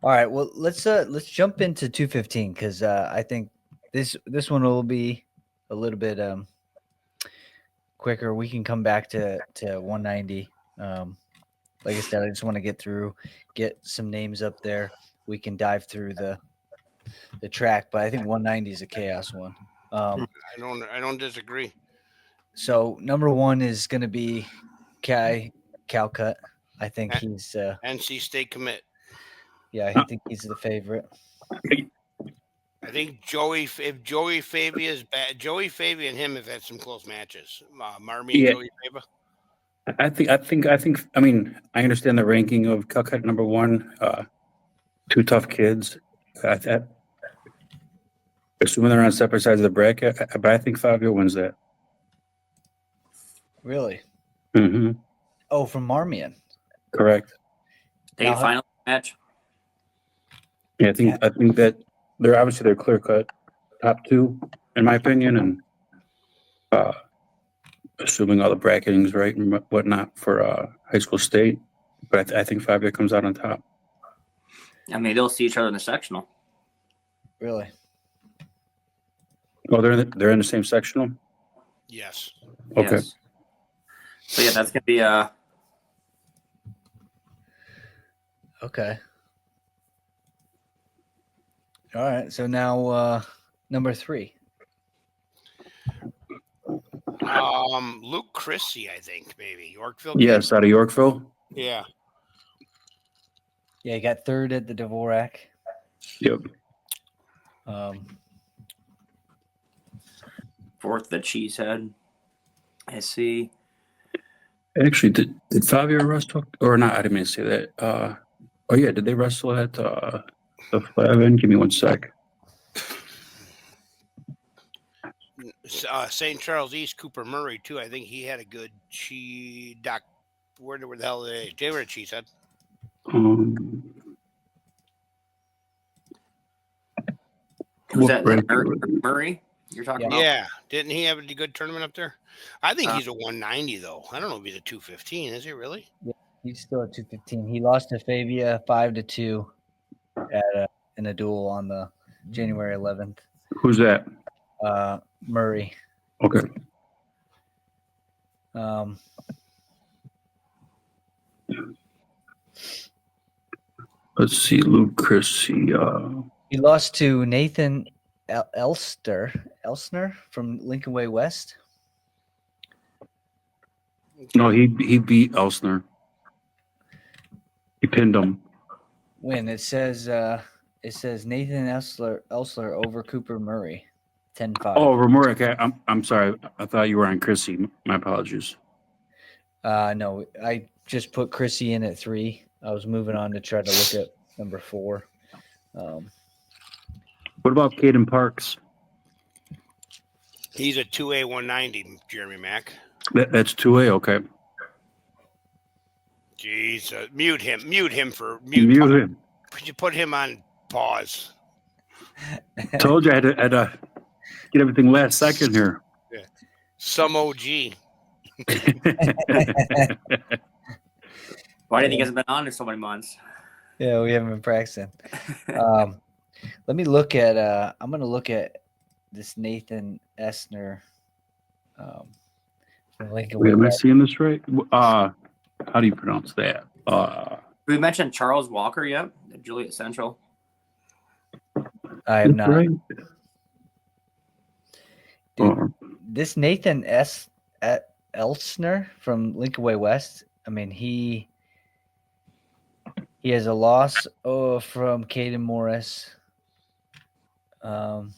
All right. Well, let's jump into 215 because I think this one will be a little bit quicker. We can come back to 190. Like I said, I just want to get some names up there. We can dive through the track, but I think 190 is a chaos one. I don't disagree. So number one is going to be Calcut. I think he's NC State commit. yeah, I think he's the favorite. I think if Joey Favia is bad, Joey Favia and him have had some close matches. Marmy Yeah. and Joey Favia. I mean, I understand the ranking of Calcut number one. Two tough kids. Assuming they're on separate sides of the bracket, but I think Fabio wins that. Really? Mm-hmm. Oh, from Marmion. Correct. State Now- final match. Yeah, I think that they're clear cut top two, in my opinion, and assuming all the bracketings right and whatnot for high school state. But I think Fabio comes out on top. I mean, they'll see each other in the sectional. Really? Oh, they're in the same sectional. Yes. Okay. Yes. So yeah, that's gonna be Okay. All right. So now number three. Luke Chrissy, I think maybe Yorkville. Yes, out of Yorkville. Yeah. Yeah, he got third at the Dvorak. Yep. fourth the Cheesehead. I see. Actually, did Fabio wrestle or not? I didn't mean to say that. Oh yeah, did they wrestle at the Flavin? Give me one sec. St. Charles East, Cooper Murray too. I think he had a good where the hell they were at Cheesehead. Was that break- Murray? You're talking about? Yeah, didn't he have a good tournament up there? I think Uh, he's a 190 though. I don't know if he's a 215. Is he really? He's still at 215. He lost to Fabia 5-2 in a duel on the January 11th. Who's that? Murray. Okay. Let's see, Luke Chrissy. He lost to Nathan Elsner from Lincoln Way West. No, he beat Elsner. He pinned him. When it says Nathan Elsler over Cooper Murray, 10-5. Oh, Romurik. I'm sorry. I thought you were on Chrissy. My apologies. No, I just put Chrissy in at 3. I was moving on to try to look at number 4. What about Caden Parks? He's a 2A 190, Jeremy Mack. That's 2A. Okay. Jeez, mute him. Mute him. Mute him. Could you put him on pause? Told you I had to get everything last second here. Some OG. Why do you think he hasn't been on in so many months? Yeah, we haven't been practicing. Let me look at. I'm going to look at this Nathan Esner. From Lincoln Wait, Way am I West. seeing this right? How do you pronounce that? We mentioned Charles Walker yet at Juliet Central. I have not. Right? Dude, this Nathan Elsner from Lincoln Way West. I mean, he has a loss from Caden Morris, and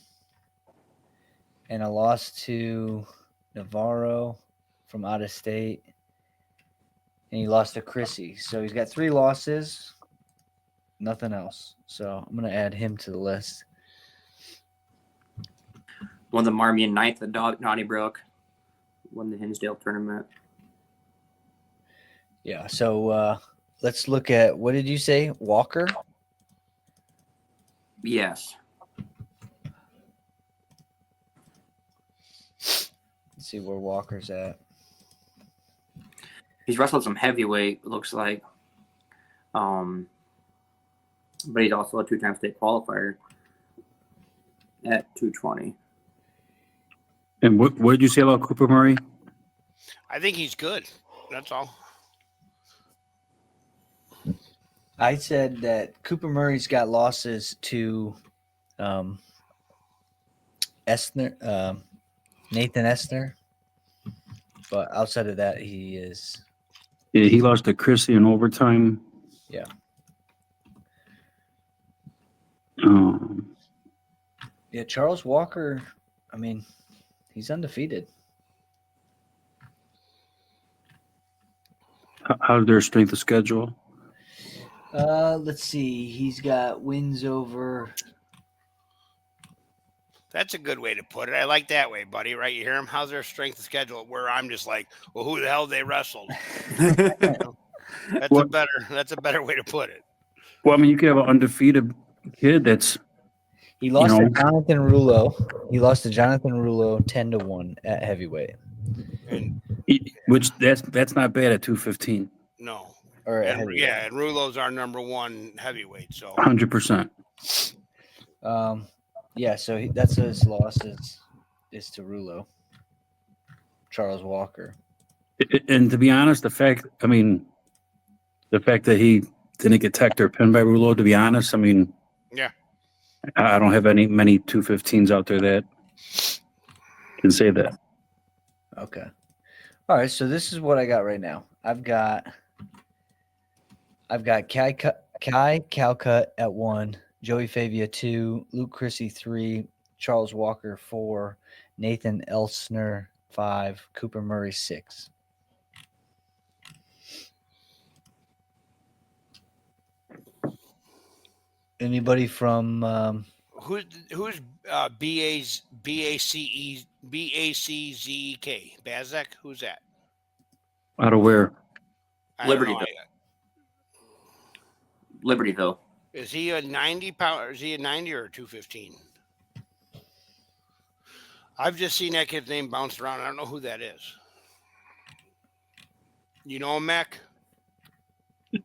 a loss to Navarro from out of state, and he lost to Chrissy. So he's got 3 losses, nothing else. So I'm gonna add him to the list. Won the Marmion 9th at Donnybrook. Won the Hinsdale tournament. Yeah. So let's look at, what did you say, Walker? Yes. Let's see where Walker's at. He's wrestled some heavyweight, it looks like. But he's also a 2-time state qualifier at 220. And what did you say about Cooper Murray? I think he's good. That's all. I said that Cooper Murray's got losses to Esner, Nathan Esner, but outside of that, he is. Yeah, he lost to Chrissy in overtime. Yeah. Yeah, Charles Walker, I mean, he's undefeated. How's their strength of schedule? Let's see. He's got wins over. That's a good way to put it. I like that way, buddy. Right? You hear him? How's their strength of schedule? Where I'm just like, well, who the hell they wrestled? That's a better way to put it. Well, I mean, you could have an undefeated kid that's. He lost You know. to Jonathan Rouleau. He lost to Jonathan Rouleau 10-1 at heavyweight. And Which that's not bad at 215. no. Or at And, heavyweight. yeah, and Rulo's our number 1 heavyweight. So 100%. Yeah, so that's his loss is to Rouleau. Charles Walker. And to be honest, the fact that he didn't get teched or pinned by Rouleau, to be honest, I mean, yeah. I don't have many 215s out there that can say that. Okay. All right, so this is what I got right now. I've got Kai Calcutt at 1, Joey Favia 2, Luke Chrissy 3, Charles Walker 4, Nathan Elsner 5, Cooper Murray 6. Anybody from Who's BACZEK? Bazek? Who's that? Out of where? I don't know. Libertyville. Libertyville. Is he a 90 pound? Or is he a 90 or a 215? I've just seen that kid's name bounced around. I don't know who that is. You know him, Mac?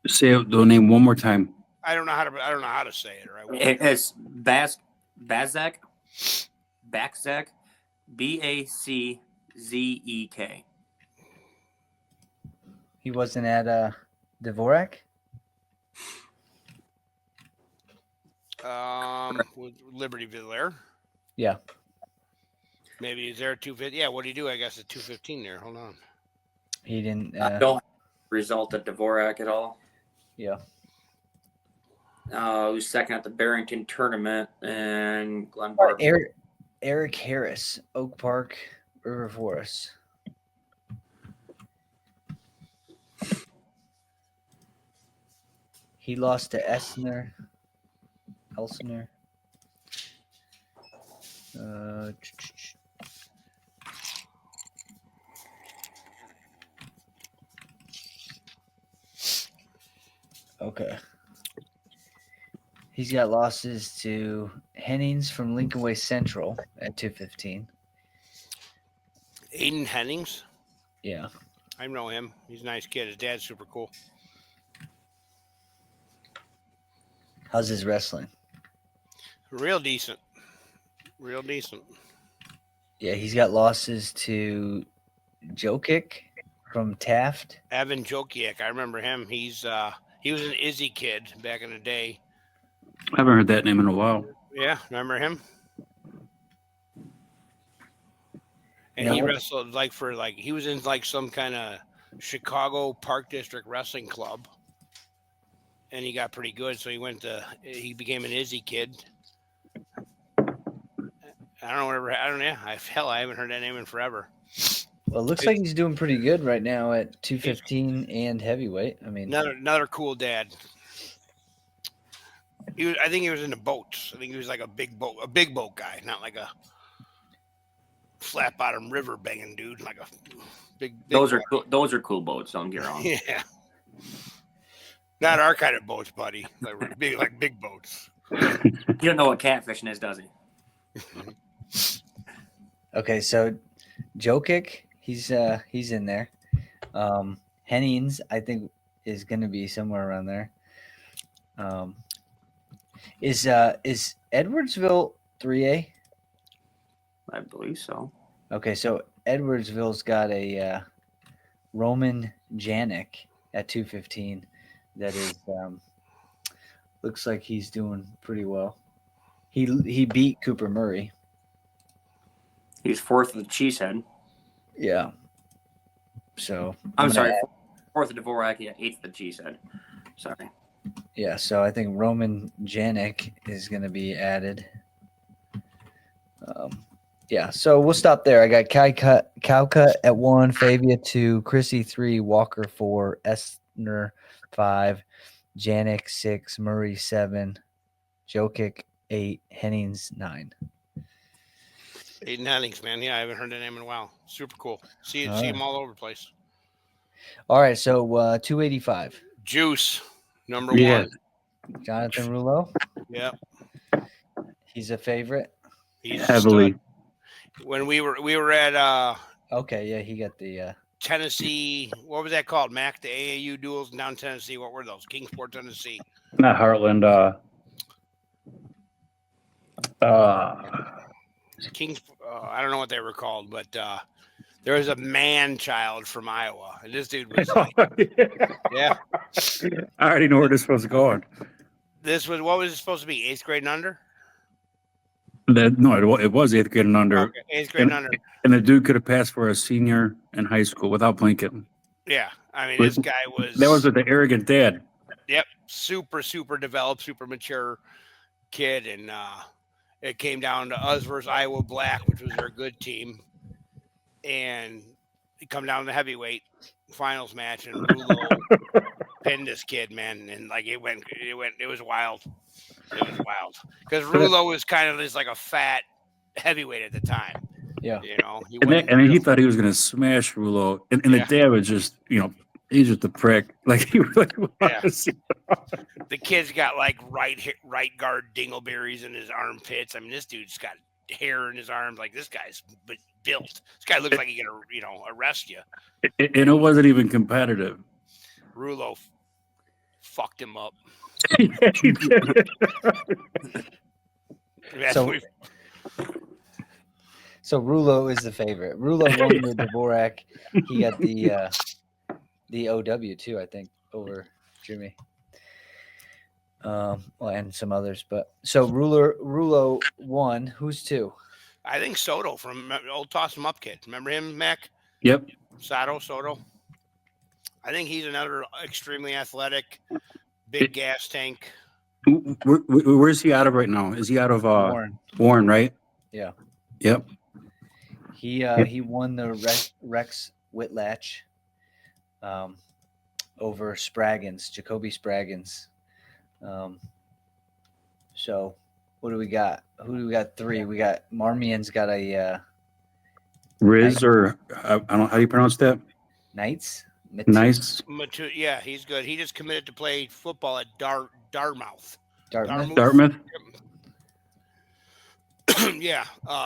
Say the name one more time. I don't know how to say it. Right? It's Bazek, Baczek, Baczek. He wasn't at Dvorak? With Libertyville there. Yeah. Maybe he's there at 250. Yeah, what do you do? I guess at 215 there. Hold on. He didn't. Don't result at Dvorak at all. Yeah. He was second at the Barrington tournament and Glenbard. Eric Harris, Oak Park, River Forest. He lost to Elsner. Okay. He's got losses to Hennings from Lincoln Way Central at 215. Aiden Hennings. Yeah. I know him. He's a nice kid. His dad's super cool. How's his wrestling? Real decent. Real decent. Yeah, he's got losses to Jokic from Taft. Evan Jokiak. I remember him. He was an Izzy kid back in the day. I haven't heard that name in a while. Yeah, remember him? And Yeah, he what- wrestled he was in like some kind of Chicago Park District wrestling club. And he got pretty good, so he became an Izzy kid. I haven't heard that name in forever. Well, it looks like he's doing pretty good right now at 215 and heavyweight. I mean, Another cool dad. I think he was into boats. I think he was like a big boat guy, not like a flat bottom river banging dude, like a big Those boat. are cool. Those are cool boats. Don't get wrong. Yeah. Not our kind of boats, buddy. Like big boats. He don't know what catfishing is, does he? okay, so Jokic, he's in there. Hennings, I think, is going to be somewhere around there. Is Edwardsville 3A? I believe so. Okay, so Edwardsville's got a Roman Janik at 215. That is looks like he's doing pretty well. He beat Cooper Murray. He's fourth of the Cheesehead. Yeah. So I'm sorry, fourth of Dvorak. Yeah, eighth of the Cheesehead. Sorry. Yeah, so I think Roman Janik is going to be added. Yeah, so we'll stop there. I got Calcutt at 1, Fabia 2, Chrissy 3, Walker 4, Esner 5, Janik 6, Murray 7, Jokic 8, Hennings 9. Aiden Hennings, man. Yeah, I haven't heard that name in a while. Super cool. See All him right. all over the place. All right, so 285. Juice, number Yeah. 1. Jonathan Rouleau, Yep. he's a favorite. He's a Heavily. stud. When we were at Okay, yeah, he got the Tennessee, what was that called, Mac? The AAU duels down Tennessee. What were those? Kingsport, Tennessee. Not Heartland. Kings. I don't know what they were called, but there was a man child from Iowa, and this dude was like, yeah. I already know where this was going. What was it supposed to be? 8th grade and under? It was 8th grade and under. Okay, 8th grade and under. And the dude could have passed for a senior in high school without blinking. Yeah, I mean, this guy was. That was with the arrogant dad. Yep, super developed, super mature kid, and it came down to us versus Iowa Black, which was their good team, and it come down to the heavyweight finals match, and Rulo pinned this kid, man, and like it was wild. It was wild because Rulo was kind of just like a fat heavyweight at the time. yeah. You know, And he thought he was going to smash Rulo. And the dad was just, he's just a prick. Like, he really wanted to see the kid's got like right guard dingleberries in his armpits. I mean, this dude's got hair in his arms. Like this guy's built. This guy looks like he can, arrest you. And it wasn't even competitive. Rulo fucked him up. So Rulo is the favorite. Rulo won the Dvorak. He got the OW too, I think, over Jimmy. Well, and some others, but so Rulo won. Who's two? I think Soto from old Toss 'em Up kid. Remember him, Mac? Yep. Soto. I think he's another extremely athletic, big gas tank. Where's he out of right now? Is he out of Warren, right? Yeah. Yep. He won the Rex Whitlatch over Spraggins, Jacoby Spraggins. So what do we got? Who do we got? Three. We got Marmion's got a Riz, or I don't know how you pronounce that. Knights. Nice. Yeah, he's good. He just committed to play football at Dartmouth. Dartmouth. Yeah,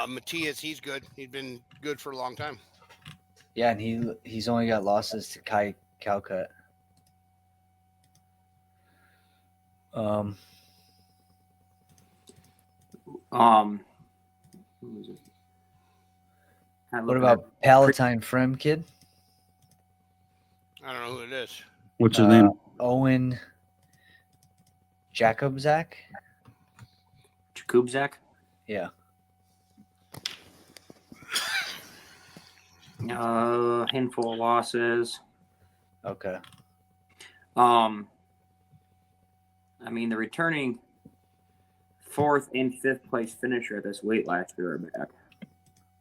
Matthias, he's good. He's been good for a long time. Yeah, and he's only got losses to Kai Calcutt. What about Palatine Frem kid? I don't know who it is. What's his name? Owen Jakubczak. Yeah. Handful of losses. Okay. I mean, the returning 4th and 5th place finisher at this weight last year are back.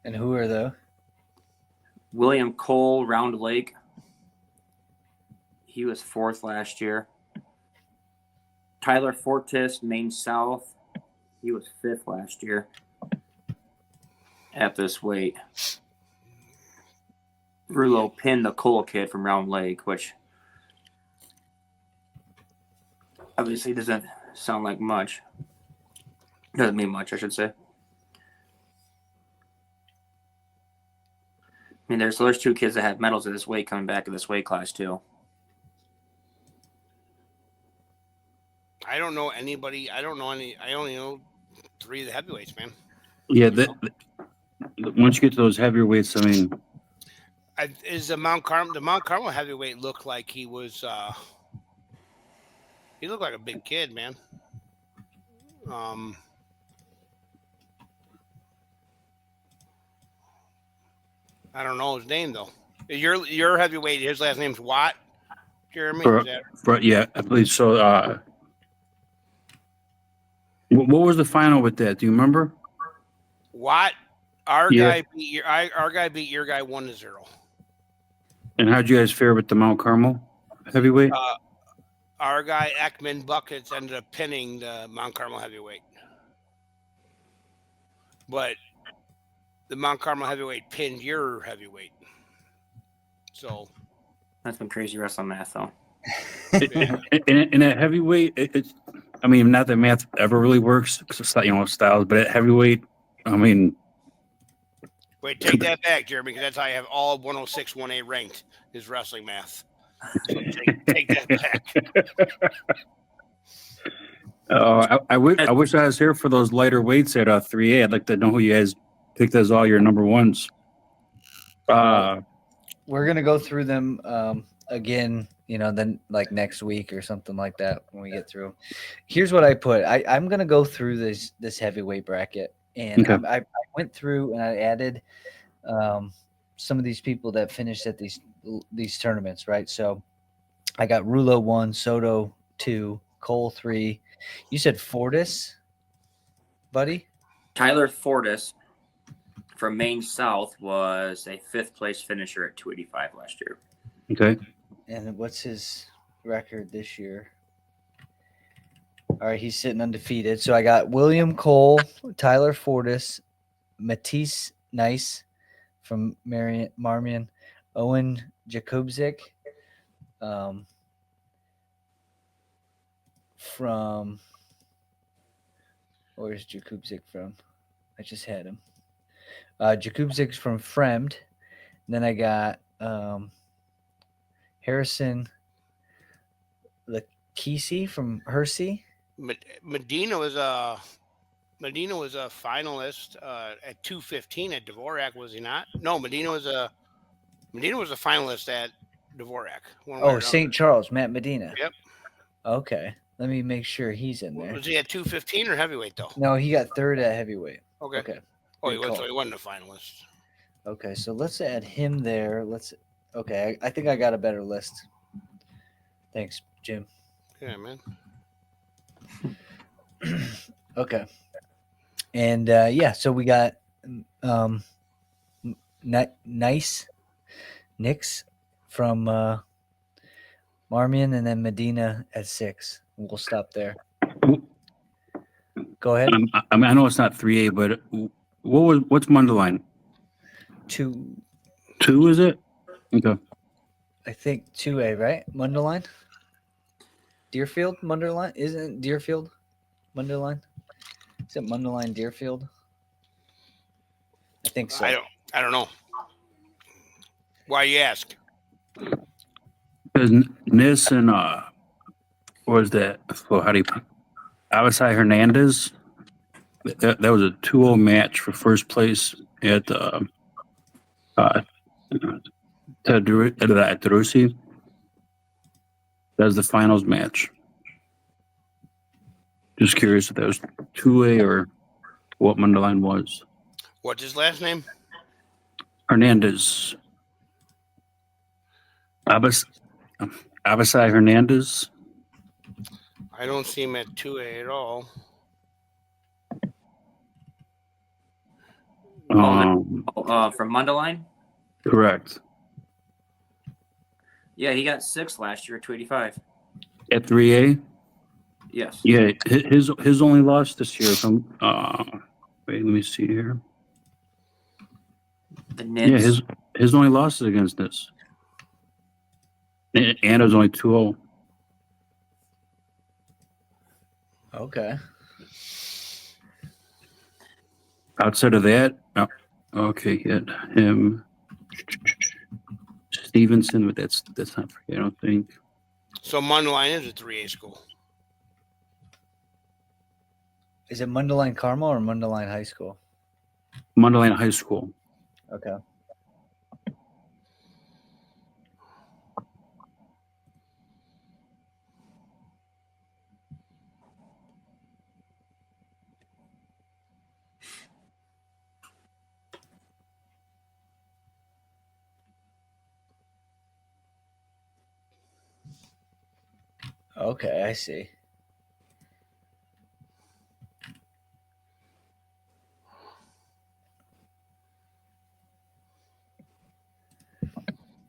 And who are they? William Cole, Round Lake. He was 4th last year. Tyler Fortis, Maine South. He was 5th last year at this weight. Rulo pinned the Cole kid from Round Lake, which obviously doesn't sound like much. Doesn't mean much, I should say. I mean, there's 2 kids that have medals at this weight coming back in this weight class too. I don't know anybody. I don't know any. I only know 3 of the heavyweights, man. Yeah, once you get to those heavyweights, I mean, is the Mount Carmel heavyweight looked like he was. He looked like a big kid, man. I don't know his name though. Your heavyweight. His last name's Watt. Jeremy. Yeah, I believe so. What was the final with that? Do you remember? Watt. Our guy beat your guy 1-0. And how'd you guys fare with the Mount Carmel heavyweight? Our guy Ekman Buckets ended up pinning the Mount Carmel heavyweight, but the Mount Carmel heavyweight pinned your heavyweight. So that's some crazy wrestling math, though. In a heavyweight, it's. I mean, not that math ever really works, styles, but at heavyweight, I mean. Wait, take that back, Jeremy, because that's how I have all 106, 1A ranked, is wrestling math. So take that back. I wish I was here for those lighter weights at 3A. I'd like to know who you guys picked as all your number ones. We're going to go through them again, then like next week or something like that when we get through them. Here's what I put. I'm going to go through this heavyweight bracket. And okay. I went through and I added some of these people that finished at these tournaments, right? So I got Rulo 1, Soto 2, Cole 3. You said Fortis, buddy? Tyler Fortis from Maine South was a 5th place finisher at 285 last year. Okay. And what's his record this year? All right, he's sitting undefeated. So I got William Cole, Tyler Fortis, Matisse Nice from Marmion, Owen Jakubczyk from – where's Jakubczyk from? I just had him. Jakubczyk from Fremd. Then I got Harrison Lakisi from Hersey. Medina was a finalist at 215 at Dvorak, was he not? No, Medina was a finalist at Dvorak. One way or Oh, another. St. Charles, Matt Medina. Yep. Okay. Let me make sure he's in there. Was he at 215 or heavyweight though? No, he got third at heavyweight. Okay. Okay. Oh, he Good was. call. So he wasn't a finalist. Okay, so let's add him there. Okay, I think I got a better list. Thanks, Jim. Yeah, man. Okay. And so we got nice Nix from Marmion, and then Medina at 6. We'll stop there. Go ahead. I mean, I know it's not 3A, but what's Mundelein? 2, 2, is it? Okay. I think 2A, right? Mundelein? Deerfield Mundelein? Isn't it Deerfield Mundelein? Is it Mundelein Deerfield? I think so. I don't know. Why you ask? Because Nis and what was that? Well, how do you Avasai Hernandez? That was a 2-0 match for first place at Tadrusi. That was the finals match. Just curious if that was 2A or what Mundelein was. What's his last name? Hernandez. Avasai Hernandez. I don't see him at 2A at all. From Mundelein? Correct. Yeah, he got 6 last year at 285. At 3A? Yes. Yeah, his only loss this year from wait, let me see here. The Nits. Yeah, his only loss is against this. And it was only 2-0. Okay. Outside of that, okay, hit him. Stevenson, but that's not for you, I don't think. So Mundelein is a 3A school. Is it Mundelein Carmel or Mundelein High School? Mundelein High School. Okay. Okay, I see.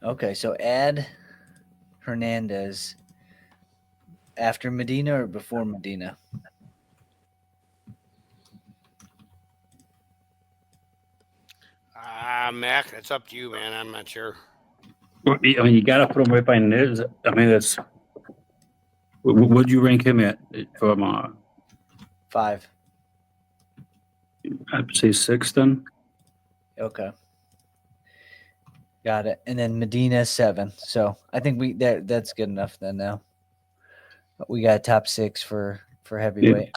Okay, so add Hernandez after Medina or before Medina? Mac, that's up to you, man. I'm not sure. I mean, you got to put him right by Niz. I mean, that's. What'd you rank him at from? 5. I'd say 6 then. Okay. Got it. And then Medina 7. So I think that's good enough then now. We got top 6 for heavyweight. Yeah.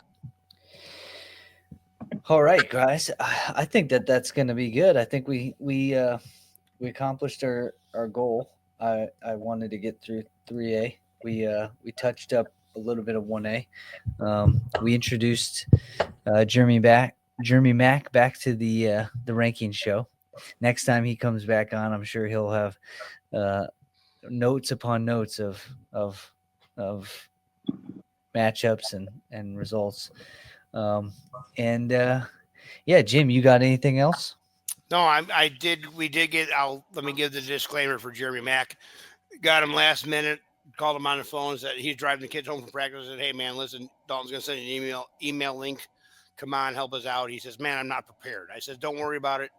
All right, guys. I think that's going to be good. I think we accomplished our goal. I wanted to get through 3A. We touched up a little bit of 1A. We introduced Jeremy Mack back to the ranking show. Next time he comes back on, I'm sure he'll have notes upon notes of matchups and results. Yeah, Jim, you got anything else? No, I did. We did get. Let me give the disclaimer for Jeremy Mack. Got him last minute. Called him on the phone. Said he's driving the kids home from practice. Said, "Hey man, listen, Dalton's gonna send you an email link. Come on, help us out." He says, "Man, I'm not prepared." I said, "Don't worry about it.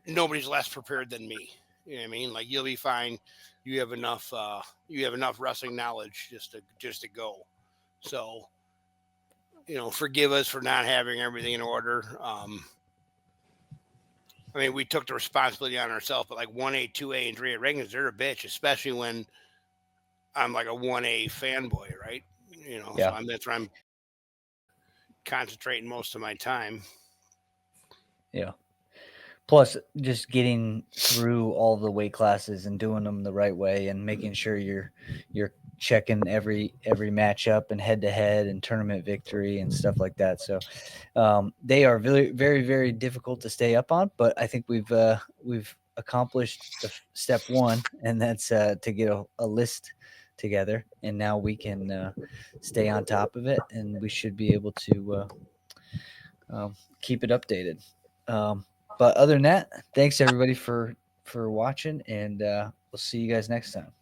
Nobody's less prepared than me. You know what I mean? Like you'll be fine. You have enough. You have enough wrestling knowledge just to go. So, forgive us for not having everything in order. I mean, we took the responsibility on ourselves, but like 1A, 2A, and 3A rankings, they're a bitch, especially when I'm like a 1A fanboy, right? Yeah. So that's where I'm concentrating most of my time. Yeah. Plus, just getting through all the weight classes and doing them the right way, and making sure you're checking every matchup and head to head and tournament victory and stuff like that. So they are very, very, very difficult to stay up on. But I think we've accomplished step one, and that's to get a list together, and now we can stay on top of it, and we should be able to keep it updated. But other than that, thanks everybody for watching, and we'll see you guys next time.